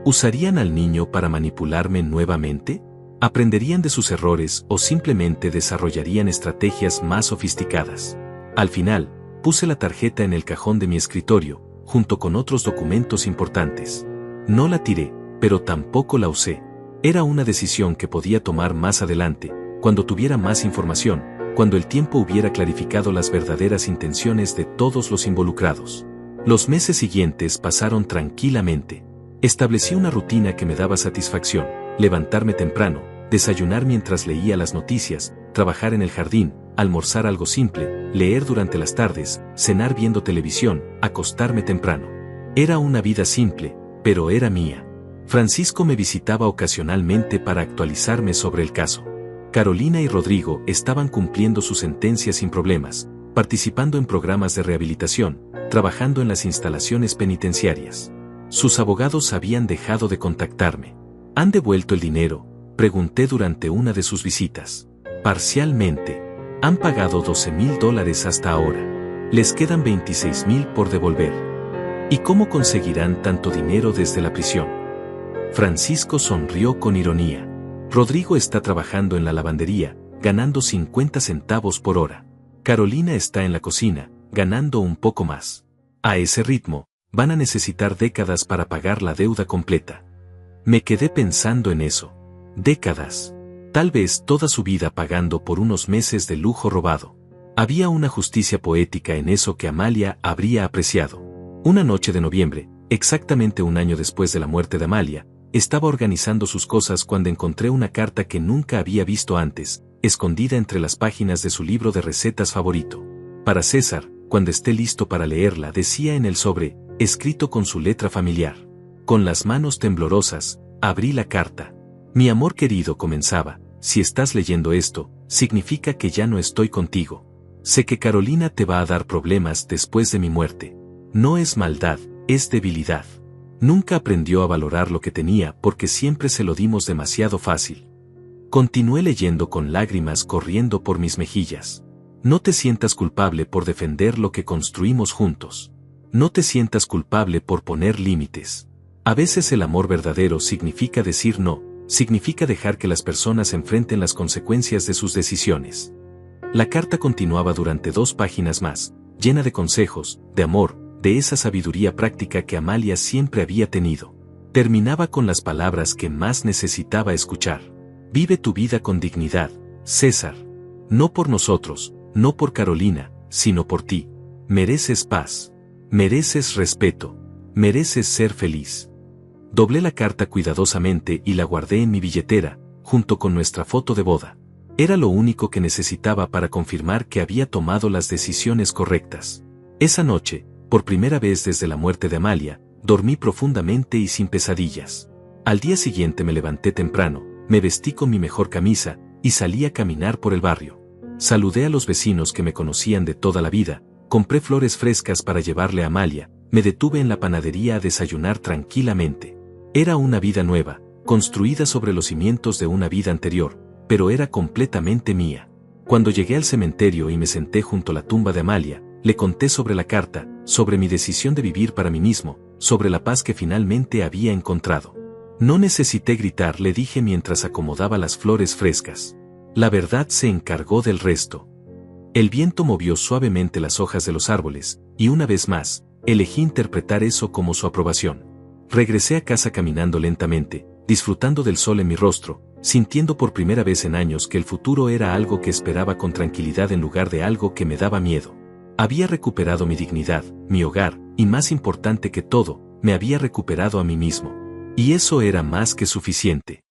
¿Usarían al niño para manipularme nuevamente? ¿Aprenderían de sus errores o simplemente desarrollarían estrategias más sofisticadas? Al final, puse la tarjeta en el cajón de mi escritorio, junto con otros documentos importantes. No la tiré, pero tampoco la usé. Era una decisión que podía tomar más adelante, cuando tuviera más información, cuando el tiempo hubiera clarificado las verdaderas intenciones de todos los involucrados. Los meses siguientes pasaron tranquilamente. Establecí una rutina que me daba satisfacción: levantarme temprano, desayunar mientras leía las noticias, trabajar en el jardín, almorzar algo simple, leer durante las tardes, cenar viendo televisión, acostarme temprano. Era una vida simple, pero era mía. Francisco me visitaba ocasionalmente para actualizarme sobre el caso. Carolina y Rodrigo estaban cumpliendo su sentencia sin problemas, participando en programas de rehabilitación, trabajando en las instalaciones penitenciarias. Sus abogados habían dejado de contactarme. ¿Han devuelto el dinero?, pregunté durante una de sus visitas. Parcialmente. Han pagado $12,000 hasta ahora. Les quedan $26,000 por devolver. ¿Y cómo conseguirán tanto dinero desde la prisión? Francisco sonrió con ironía. Rodrigo está trabajando en la lavandería, ganando 50 centavos por hora. Carolina está en la cocina, ganando un poco más. A ese ritmo, van a necesitar décadas para pagar la deuda completa. Me quedé pensando en eso. Décadas. Tal vez toda su vida pagando por unos meses de lujo robado. Había una justicia poética en eso que Amalia habría apreciado. Una noche de noviembre, exactamente un año después de la muerte de Amalia, estaba organizando sus cosas cuando encontré una carta que nunca había visto antes, escondida entre las páginas de su libro de recetas favorito. Para César, cuando esté listo para leerla, decía en el sobre, escrito con su letra familiar. Con las manos temblorosas, abrí la carta. Mi amor querido, comenzaba, si estás leyendo esto, significa que ya no estoy contigo. Sé que Carolina te va a dar problemas después de mi muerte. No es maldad, es debilidad. Nunca aprendió a valorar lo que tenía porque siempre se lo dimos demasiado fácil. Continué leyendo con lágrimas corriendo por mis mejillas. No te sientas culpable por defender lo que construimos juntos. No te sientas culpable por poner límites. A veces el amor verdadero significa decir no, significa dejar que las personas enfrenten las consecuencias de sus decisiones. La carta continuaba durante 2 páginas más, llena de consejos, de amor, de esa sabiduría práctica que Amalia siempre había tenido. Terminaba con las palabras que más necesitaba escuchar. Vive tu vida con dignidad, César. No por nosotros, no por Carolina, sino por ti. Mereces paz. Mereces respeto. Mereces ser feliz. Doblé la carta cuidadosamente y la guardé en mi billetera, junto con nuestra foto de boda. Era lo único que necesitaba para confirmar que había tomado las decisiones correctas. Esa noche, por primera vez desde la muerte de Amalia, dormí profundamente y sin pesadillas. Al día siguiente me levanté temprano, me vestí con mi mejor camisa, y salí a caminar por el barrio. Saludé a los vecinos que me conocían de toda la vida, compré flores frescas para llevarle a Amalia, me detuve en la panadería a desayunar tranquilamente. Era una vida nueva, construida sobre los cimientos de una vida anterior, pero era completamente mía. Cuando llegué al cementerio y me senté junto a la tumba de Amalia, le conté sobre la carta, sobre mi decisión de vivir para mí mismo, sobre la paz que finalmente había encontrado. No necesité gritar, le dije mientras acomodaba las flores frescas. La verdad se encargó del resto. El viento movió suavemente las hojas de los árboles, y una vez más, elegí interpretar eso como su aprobación. Regresé a casa caminando lentamente, disfrutando del sol en mi rostro, sintiendo por primera vez en años que el futuro era algo que esperaba con tranquilidad en lugar de algo que me daba miedo. Había recuperado mi dignidad, mi hogar, y más importante que todo, me había recuperado a mí mismo. Y eso era más que suficiente.